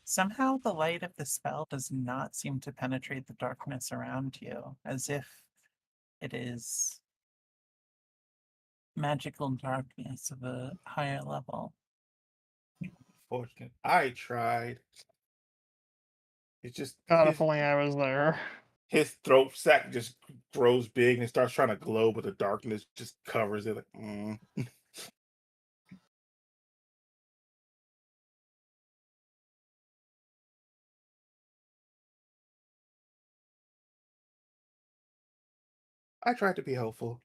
C: Somehow the light of the spell does not seem to penetrate the darkness around you, as if it is magical darkness of a higher level.
F: Fortunate. I tried. It's just
I: Got a feeling I was there.
F: his throat sac just grows big and it starts trying to glow, but the darkness just covers it. Like, I tried to be helpful.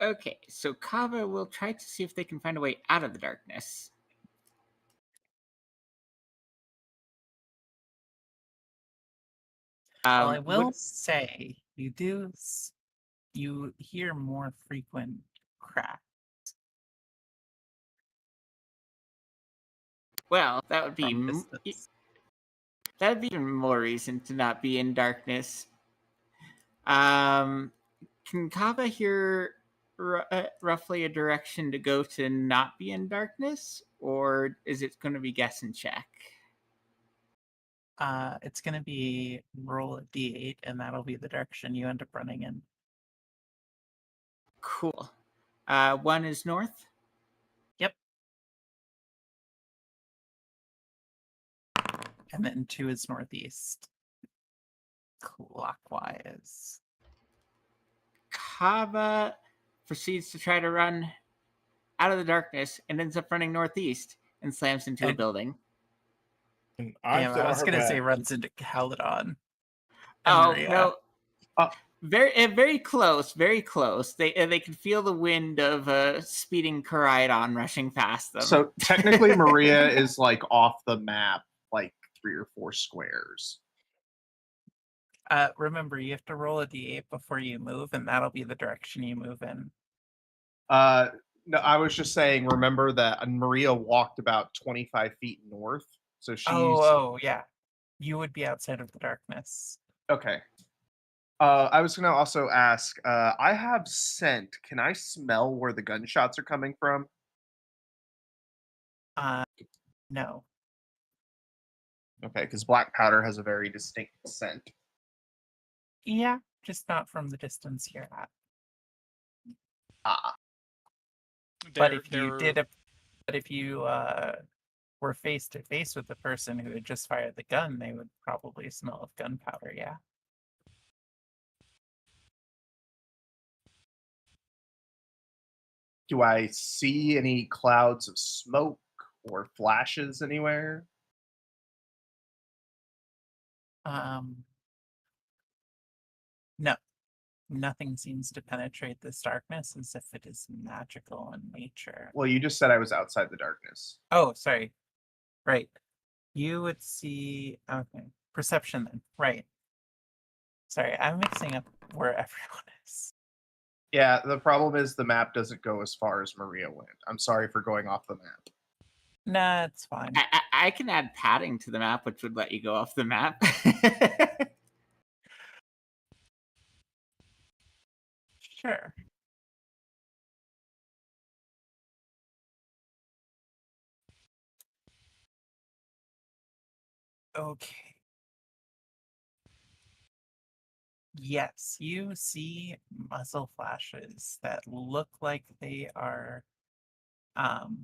A: Okay, so Kava will try to see if they can find a way out of the darkness.
C: Well, I will
A: What,
C: say you hear more frequent cracks.
A: well, that would be
C: From distance.
A: that'd be even more reason to not be in darkness. Can Kava hear roughly a direction to go to not be in darkness, or is it going to be guess and check?
C: It's gonna be roll a d8, and that'll be the direction you end up running in.
A: Cool. 1 is north.
C: Yep. And then 2 is northeast. Clockwise.
A: Kava proceeds to try to run out of the darkness and ends up running northeast and slams into a
C: And-
A: building.
G: And I'm
C: Damn,
G: still
C: I
G: on
C: was
G: her
C: gonna
G: back.
C: say runs into Caledon. And
A: Oh
C: Maria.
A: no!
E: Uh,
A: Very close, very close. They can feel the wind of a speeding Caridon rushing past them.
E: So technically, Maria is like off the map, like 3 or 4 squares.
C: Remember, you have to roll a d8 before you move, and that'll be the direction you move in.
E: No, I was just saying. Remember that Maria walked about 25 feet north, so she's
C: Oh, yeah. You would be outside of the darkness.
E: okay. I was gonna also ask. I have scent. Can I smell where the gunshots are coming from?
C: No.
E: Okay, because black powder has a very distinct scent.
C: Yeah, just not from the distance you're at.
E: Ah,
C: But if you were face to face with the person who had just fired the gun, they would probably smell of gunpowder. Yeah.
E: do I see any clouds of smoke or flashes anywhere?
C: No. Nothing seems to penetrate this darkness as if it is magical in nature.
E: Well, you just said I was outside the darkness.
C: Oh, sorry. Right. You would see. Okay. Perception then. Right. Sorry, I'm mixing up where everyone is.
E: Yeah, the problem is the map doesn't go as far as Maria went. I'm sorry for going off the map.
C: Nah, it's fine.
A: I can add padding to the map, which would let you go off the map.
C: Sure. Okay. Yes, you see muzzle flashes that look like they are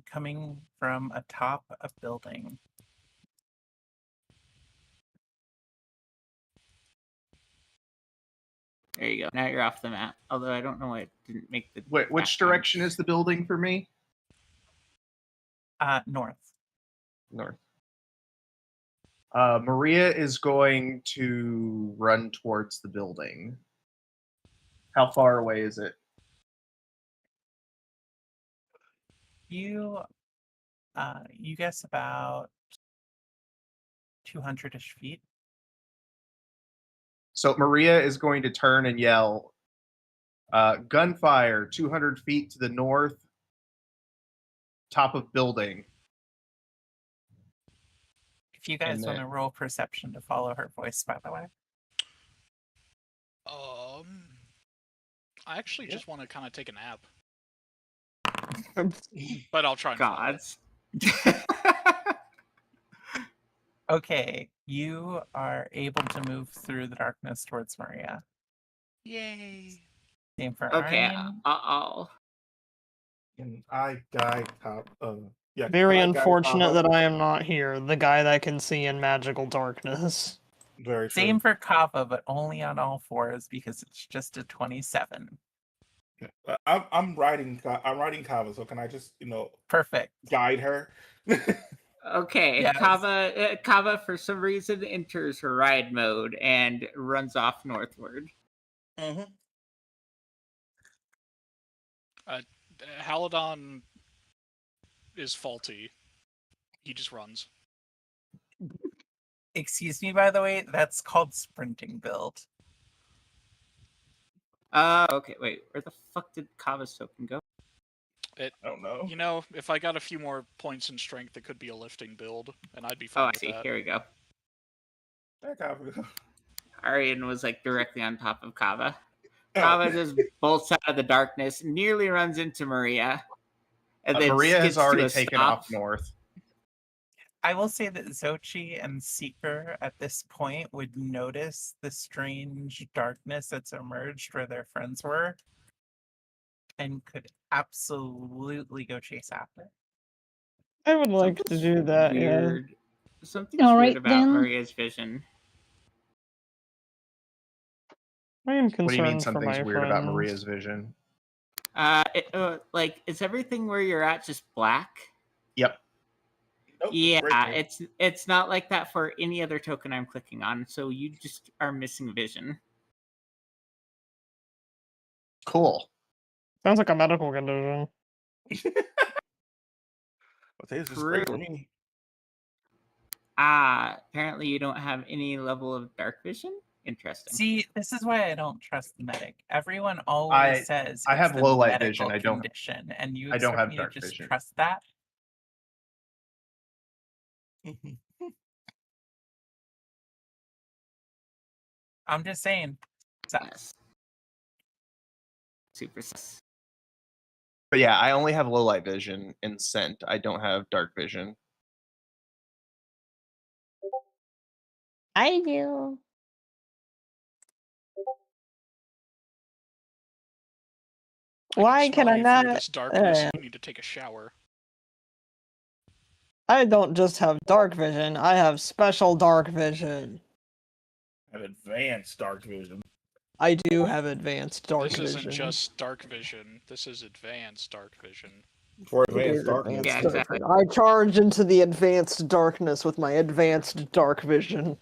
C: coming from atop a building.
A: There you go. Now you're off the map. Although I don't know why it didn't make the.
E: Wait, which
A: background.
E: direction is the building for me?
C: North.
E: North. Maria is going to run towards the building. How far away is it?
C: You guess about 200-ish feet.
E: So Maria is going to turn and yell, gunfire 200 feet to the north, top of building.
C: If you guys want to roll perception to follow her voice, by the way.
B: I actually just want to kind of take a nap. But I'll try and follow it.
A: Gods.
C: Okay, you are able to move through the darkness towards Maria.
B: Yay.
C: Same for
A: Okay,
C: Arnie.
A: I'll.
G: And I guide top. Yeah.
I: Very
G: I guide
I: unfortunate
G: Kava.
I: that I am not here, the guy that can see in magical darkness.
G: Very true.
C: Same for Kava, but only on all fours because it's just a 27.
G: I'm riding Kava, so can I just
C: Perfect.
G: guide her?
A: Okay,
C: Yes.
A: Kava for some reason enters her ride mode and runs off northward.
B: Haladon is faulty. He just runs.
C: Excuse me, by the way, that's called sprinting build.
A: Okay, wait. Where the fuck did Kava's token go?
G: I don't know.
B: You know, if I got a few more points in strength, it could be a lifting build, and I'd be
A: Oh,
B: fine
A: I
B: with
A: see.
B: that.
A: Here we go.
G: That Kava.
A: Arian was like directly on top of Kava.
G: Oh.
A: Kava just bolts out of the darkness, nearly runs into Maria, and then
E: Maria has
A: skids to
E: already
A: a
E: taken
A: stop.
E: off north.
C: I will say that Xochi and Seeker at this point would notice the strange darkness that's emerged where their friends were and could absolutely go chase after.
I: I would like to do that, yeah.
A: Weird. Something's
D: All
A: weird
D: right,
A: about
D: then.
A: Maria's vision.
I: I am
E: What do you mean
I: concerned for
E: something's
I: my
E: weird
I: friends.
E: about Maria's vision?
A: Like, is everything where you're at just black?
E: Yep.
G: Nope,
A: Yeah,
G: right there.
A: it's not like that for any other token I'm clicking on, so you just are missing vision.
E: Cool.
I: Sounds like a medical condition.
G: Well, today's just great for me.
A: Apparently you don't have any level of dark vision? Interesting.
C: See, this is why I don't trust the medic. Everyone always says
E: I
C: it's
E: have
C: the
E: low light
C: medical
E: vision. I don't-
C: condition, and you
E: I don't
C: expect
E: have
C: me to
E: dark
C: just
E: vision.
C: trust that? I'm just saying.
A: Yes. Super sus.
E: But yeah, I only have low light vision and scent. I don't have dark vision.
H: I do.
I: Why
B: I
I: can
B: smell
I: I
B: you
I: not?
B: through this darkness. You need to take a shower.
I: I don't just have dark vision, I have special dark vision.
G: I have advanced dark vision.
I: I do have advanced dark
B: This
I: vision.
B: isn't just dark vision. This is advanced dark vision.
G: For
I: It is
G: advanced darkness.
I: advanced
A: Yeah,
I: dark
A: exactly.
I: vision. I charge into the advanced darkness with my advanced dark vision.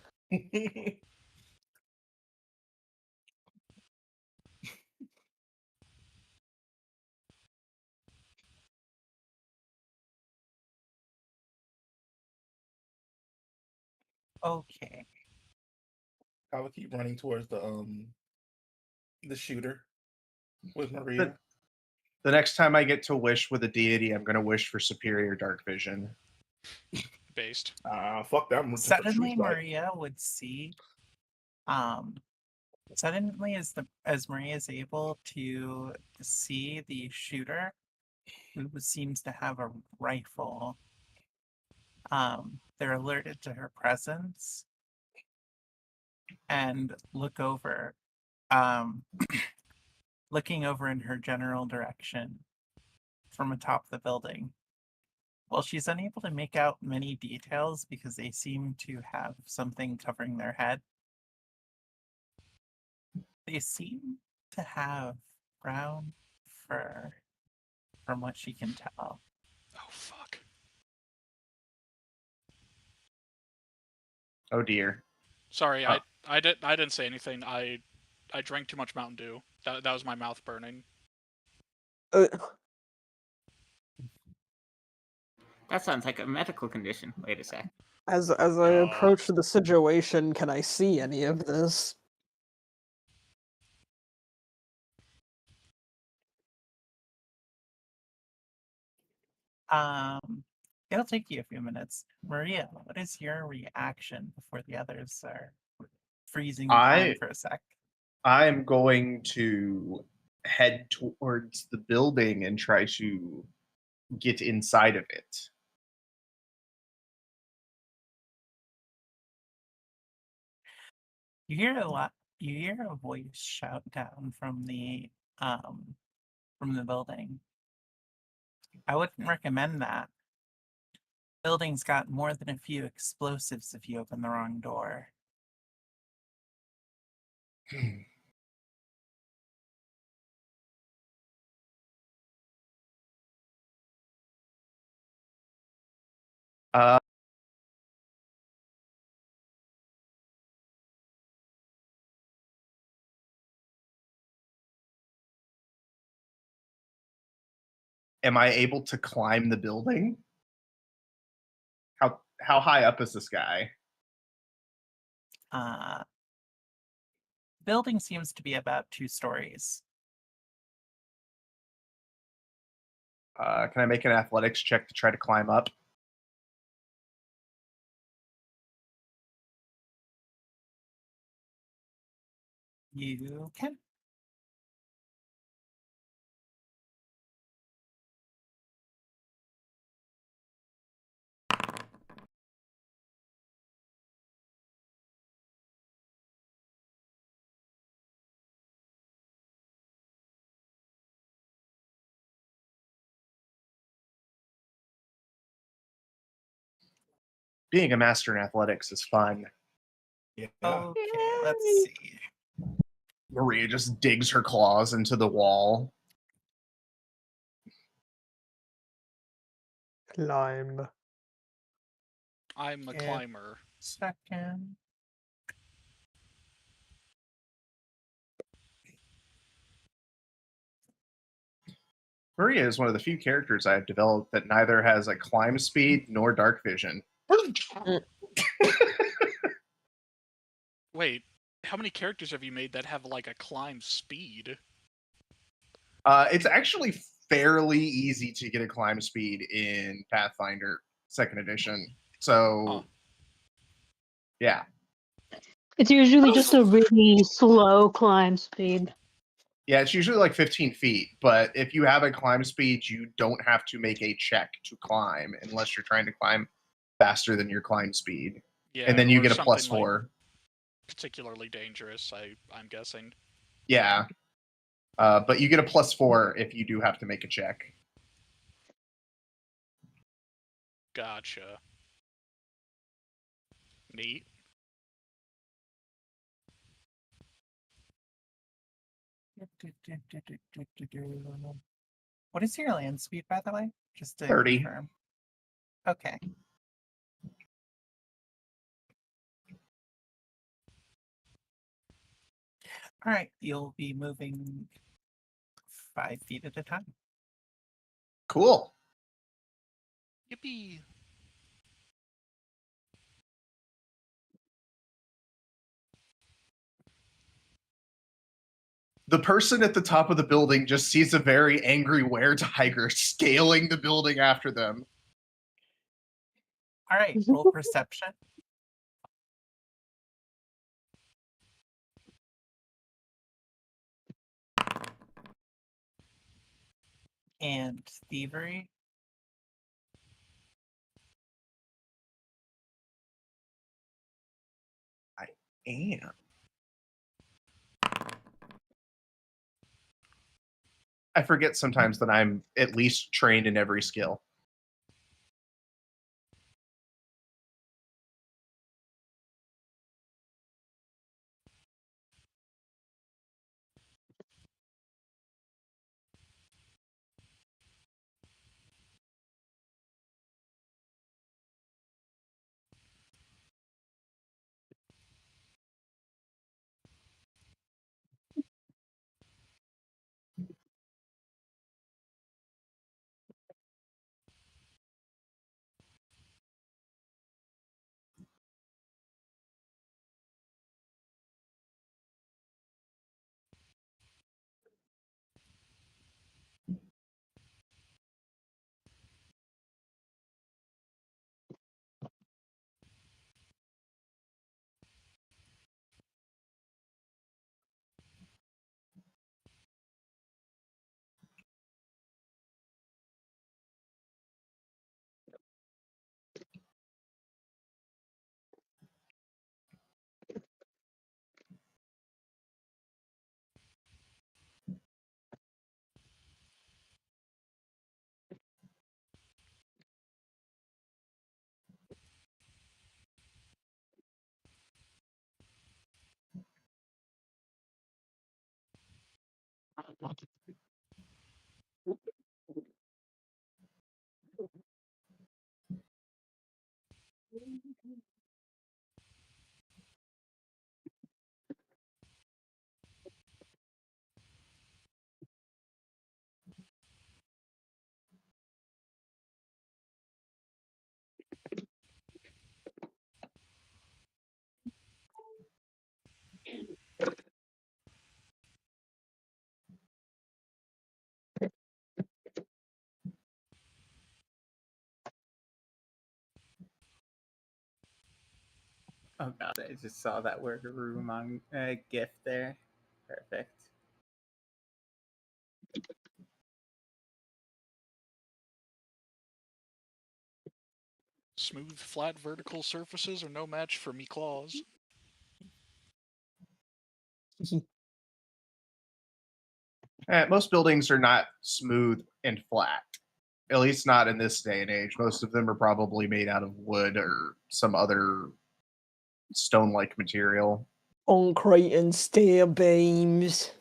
C: Okay.
G: I would keep running towards the shooter with Maria.
E: The next time I get to wish with a deity, I'm going to wish for superior dark vision.
B: Based.
G: Fuck that. I'm just a true
C: Suddenly
G: strike.
C: Maria would see suddenly as Maria is able to see the shooter who seems to have a rifle, they're alerted to her presence and look over, looking over in her general direction from atop the building. While she's unable to make out many details because they seem to have something covering their head, they seem to have brown fur, from what she can tell.
B: Oh fuck.
E: Oh dear.
B: Sorry, I didn't say anything. I drank too much Mountain Dew. That was my mouth burning.
A: That sounds like a medical condition. Wait a sec.
I: As I approach the situation, can I see any of this?
C: It'll take you a few minutes. Maria, what is your reaction before the others are freezing time for a sec?
E: I'm going to head towards the building and try to get inside of it.
C: You hear a voice shout down from the building. I wouldn't recommend that. Building's got more than a few explosives if you open the wrong door.
E: Am I able to climb the building? How high up is this guy?
C: Building seems to be about 2 stories.
E: Can I make an athletics check to try to climb up?
C: You can.
E: Being a master in athletics is fun.
G: Yeah.
C: Okay, let's
D: Yay.
C: see.
E: Maria just digs her claws into the wall.
I: Climb.
B: I'm a
C: Yeah.
B: climber.
C: Second.
E: Maria is one of the few characters I've developed that neither has a climb speed nor dark vision.
B: Wait, how many characters have you made that have like a climb speed?
E: It's actually fairly easy to get a climb speed in Pathfinder 2nd edition. So,
B: Huh.
E: yeah.
D: It's usually just a really slow climb speed.
E: Yeah, it's usually like 15 feet, but if you have a climb speed, you don't have to make a check to climb unless you're trying to climb faster than your climb speed.
B: Yeah,
E: And then you
B: or
E: get a
B: something
E: plus
B: like
E: 4.
B: particularly dangerous, I'm guessing.
E: Yeah. But you get a plus 4 if you do have to make a check.
B: Gotcha. Neat.
C: What is your land speed, by the way? Just to
E: 30.
C: confirm. Okay. All right, you'll be moving 5 feet at a time.
E: Cool.
B: Yippee!
E: The person at the top of the building just sees a very angry were-tiger scaling the building after them.
C: All right, roll perception. And thievery.
E: Damn. I forget sometimes that I'm at least trained in every skill.
C: Oh god, I just saw that word room on GIF there. Perfect.
B: Smooth, flat, vertical surfaces are no match for me claws.
E: Most buildings are not smooth and flat. At least not in this day and age. Most of them are probably made out of wood or some other stone-like material.
I: Concrete and steel beams.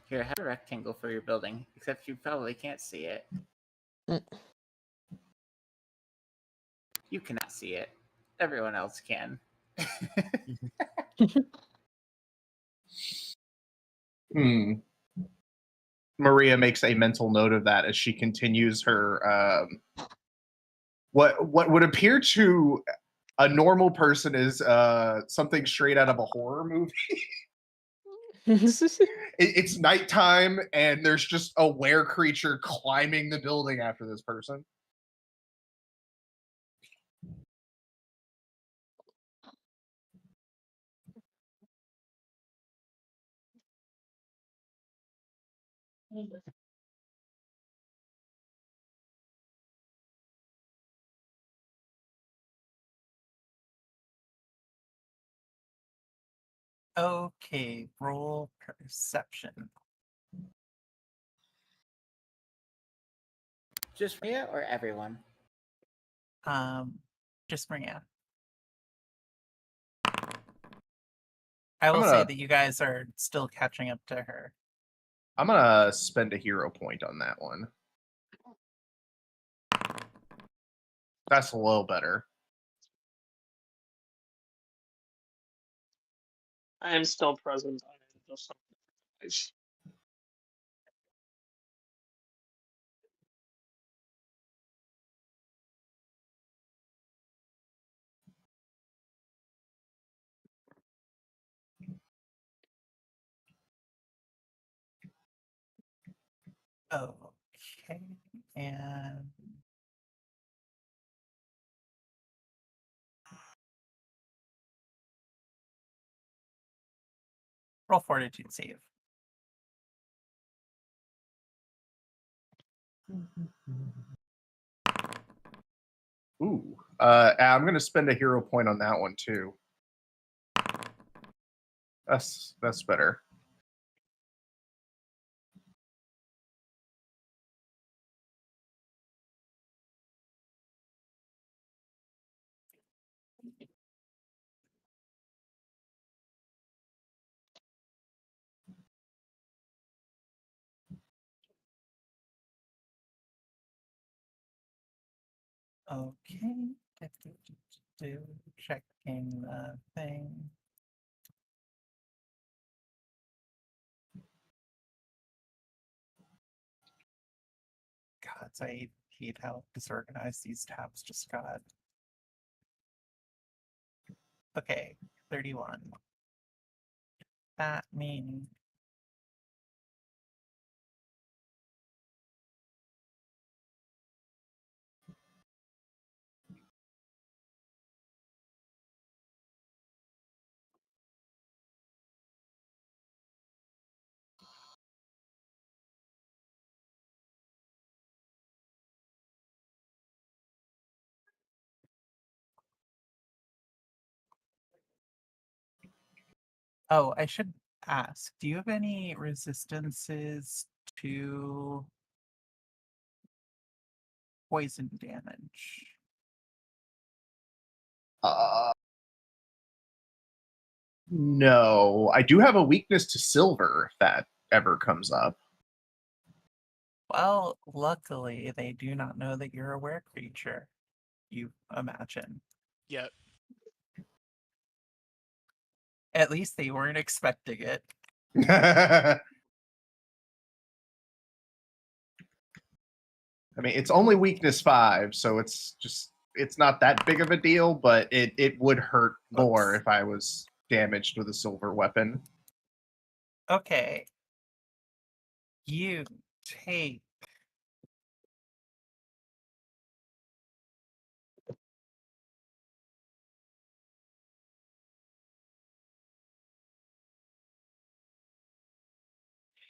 C: Here, have a rectangle for your building, except you probably can't see it.
I: Mm.
C: You cannot see it. Everyone else can.
E: Maria makes a mental note of that as she continues her what would appear to a normal person is something straight out of a horror movie. It's nighttime and there's just a were creature climbing the building after this person.
C: Okay, roll perception. Just Maria or everyone? Just Maria. I will say that you guys are still catching up to her.
E: I'm gonna spend a hero point on that one. That's a little better.
J: I am still present. I just
C: Okay, and roll fortitude save.
E: Ooh. I'm gonna spend a hero point on that one too. That's better.
C: Okay, checking the thing. God, I hate how disorganized these tabs just got. Okay, 31. That means oh, I should ask, do you have any resistances to poison damage?
E: No, I do have a weakness to silver if that ever comes up.
C: Well, luckily, they do not know that you're a were creature, you imagine.
B: Yet.
C: At least they weren't expecting it.
E: I mean, it's only weakness 5, so it's not that big of a deal, but it would hurt more if I was damaged with a silver weapon.
C: Okay. You take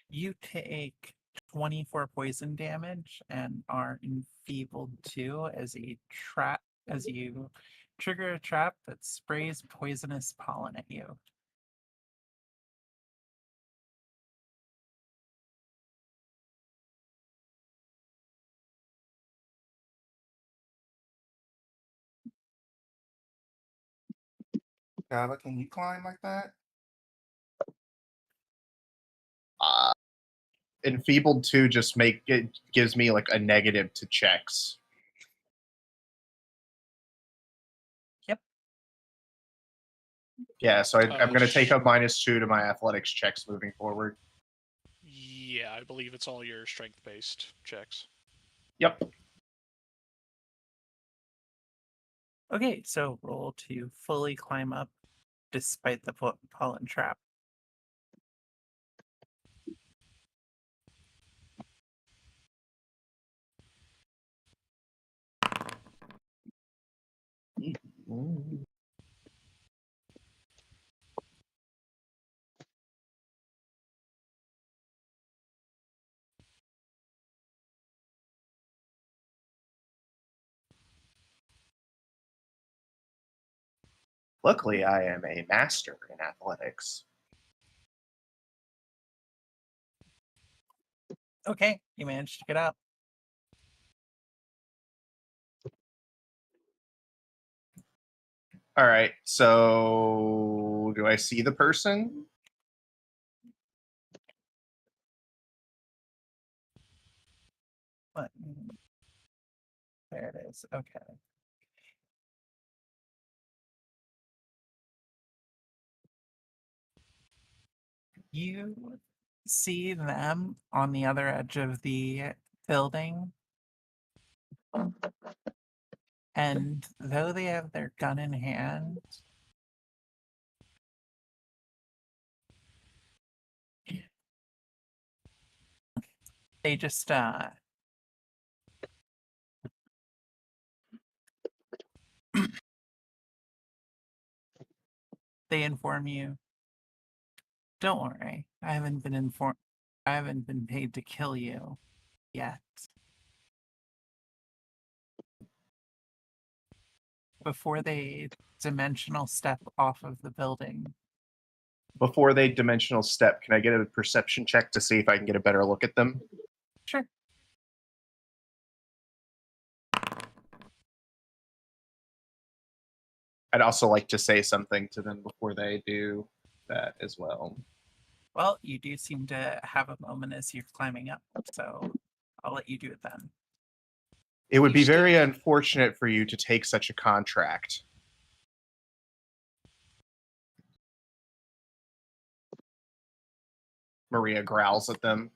C: You take 24 poison damage and are enfeebled 2 as a trap as you trigger a trap that sprays poisonous pollen at you.
F: Kava, can you climb like that?
E: Enfeebled 2 just gives me like a negative to checks.
C: Yep.
E: Yeah, so I'm going to take a
B: sh-
E: -2 to my athletics checks moving forward.
B: Yeah, I believe it's all your strength-based checks.
E: Yep.
C: Okay, so roll to fully climb up despite the pollen trap.
E: Luckily, I am a master in athletics.
C: Okay, you managed to get up.
E: All right, so do I see the person?
C: There it is. Okay. You see them on the other edge of the building. And though they have their gun in hand, they just they inform you, don't worry, I haven't been paid to kill you yet. Before they dimensional step off of the building.
E: Before they dimensional step, can I get a perception check to see if I can get a better look at them?
C: Sure.
E: I'd also like to say something to them before they do that as well.
C: Well, you do seem to have a moment as you're climbing up, so I'll let you do it then.
E: It would
B: You
E: be
B: still
E: very
B: need-
E: unfortunate for you to take such a contract. Maria growls at them.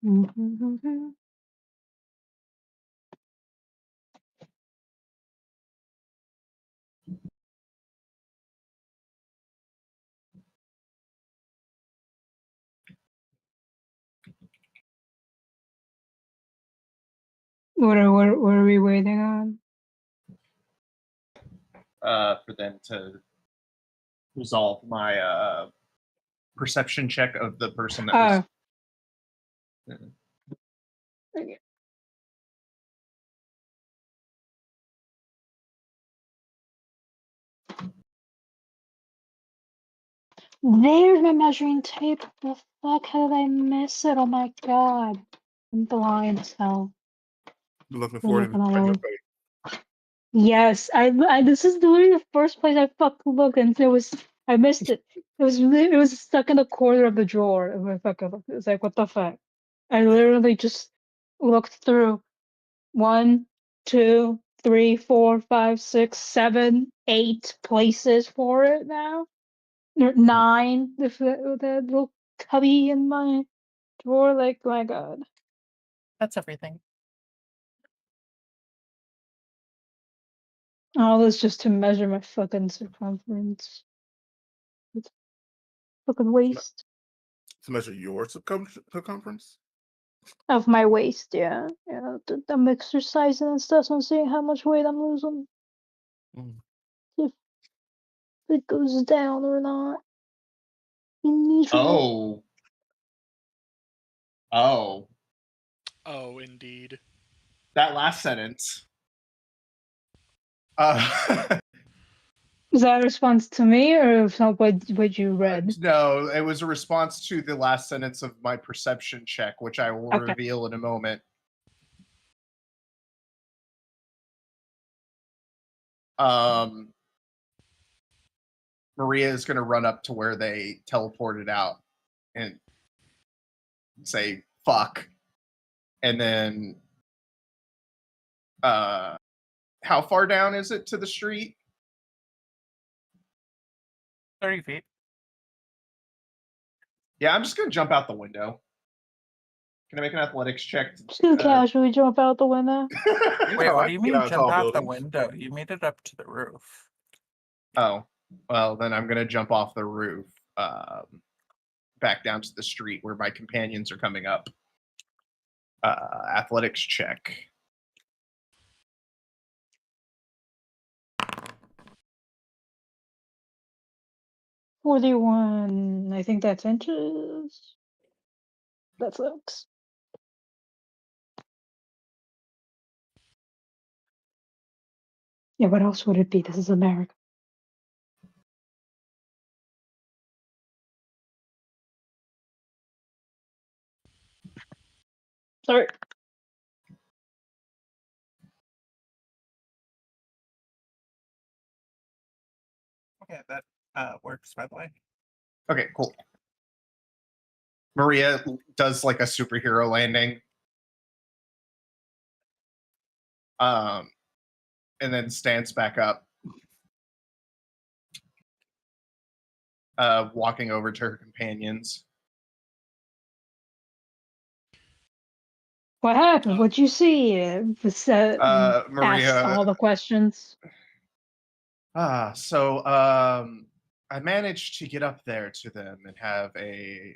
D: What are we waiting on?
E: For them to resolve my perception check of the person that was.
D: Okay. There's my measuring tape. The fuck? How did I miss it? Oh my god. I'm blind as hell.
G: You're looking
D: We're
G: for it
D: looking
G: in
D: all
G: your
D: over.
G: face.
D: Yes, this is literally the first place I fucking looked, and I missed it. It was stuck in the corner of the drawer. And I fucking looked. It was like, what the fuck? I literally just looked through 1, 2, 3, 4, 5, 6, 7, 8 places for it now. 9, if that little cubby in my drawer, like, my god.
C: That's everything.
D: All this just to measure my fucking circumference. It's fucking waist.
G: To measure your circumference?
D: Of my waist, yeah. Yeah, I'm exercising and stuff, so I'm seeing how much weight I'm losing.
G: Mm.
D: If it goes down or not.
E: Oh. Oh.
B: Oh, indeed.
E: That last sentence.
D: Is that a response to me or what you read?
E: No, it was a response to the last sentence of my perception check, which I will
D: Okay.
E: reveal in a moment. Maria is going to run up to where they teleported out and say, fuck. And then, how far down is it to the street?
C: 30 feet.
E: Yeah, I'm just going to jump out the window. Can I make an athletics check?
D: Just gonna casually jump out the window.
C: Wait,
G: I
C: what do you
G: can get
C: mean
G: out
C: jump
G: tall
C: out the
G: buildings.
C: window? You made it up to the roof.
E: Oh, well, then I'm going to jump off the roof back down to the street where my companions are coming up. Athletics check.
D: $41. I think that's inches. That sucks. Yeah, what else would it be? This is America. Sorry.
C: Okay, that works, by the way.
E: Okay, cool. Maria does like a superhero landing. And then stands back up. Walking over to her companions.
D: What happened? What'd you see?
E: Maria.
D: Asked all the questions.
E: So I managed to get up there to them and have a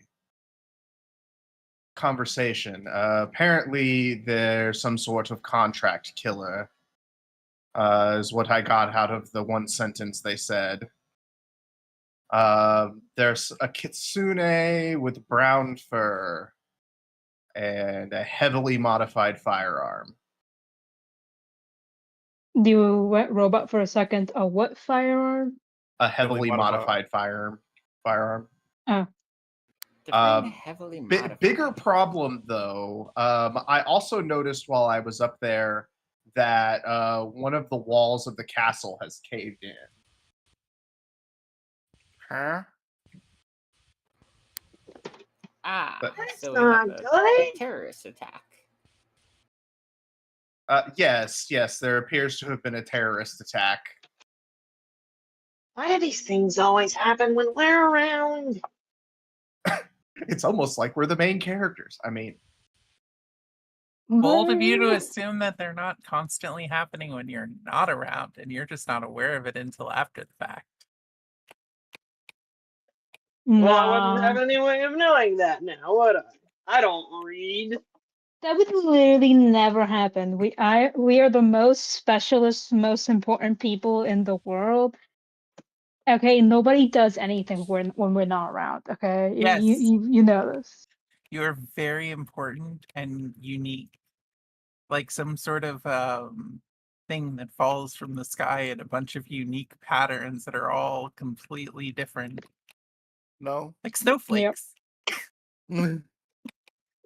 E: conversation. Apparently, there's some sort of contract killer, is what I got out of the one sentence they said. There's a kitsune with brown fur and a heavily modified firearm.
D: Do you went robot for a second? A what firearm?
E: A heavily modified firearm.
D: Oh.
A: Heavily modified.
E: Bigger problem though. I also noticed while I was up there that one of the walls of the castle has caved in.
C: Huh?
A: So we have a terrorist attack.
E: Yes, there appears to have been a terrorist attack.
H: Why do these things always happen when we're around?
E: It's almost like we're the main characters. I mean,
C: Bold of you to assume that they're not constantly happening when you're not around, and you're just not aware of it until after the fact.
J: Well, I wouldn't
D: Nah.
J: have any way of knowing that now, would I? I don't read.
D: That would literally never happen. We are the most specialist, most important people in the world. Okay, nobody does anything when we're not around. Okay,
C: Yes.
D: you know this.
C: You're very important and unique. Like some sort of thing that falls from the sky in a bunch of unique patterns that are all completely different.
G: No.
C: Like snowflakes.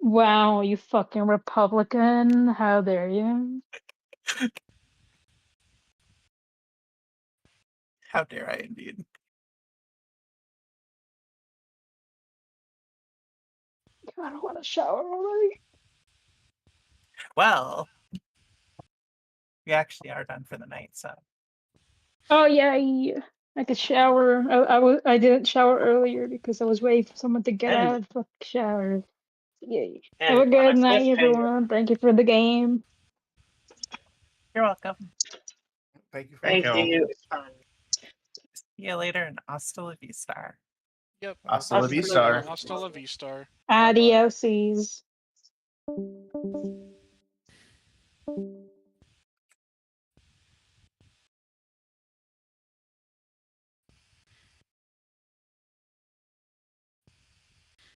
D: Wow, you fucking Republican! How dare you?
C: How dare I indeed.
D: I don't want to shower already.
C: Well, we actually are done for the night, so.
D: Oh yeah, I could shower. I didn't shower earlier because I was waiting for someone to get
J: And-
D: out of the shower. Yay.
J: And
D: Have a good
J: on a
D: night,
J: cliffhanger.
D: everyone. Thank you for the game.
C: You're welcome.
G: Thank you.
J: Thank
E: Thank
J: you.
C: See you later and hasta la vista.
B: Yep.
E: Hasta la
B: I'll see you
E: vista.
B: later. Hasta la vista. Bye-bye.
D: Adioses.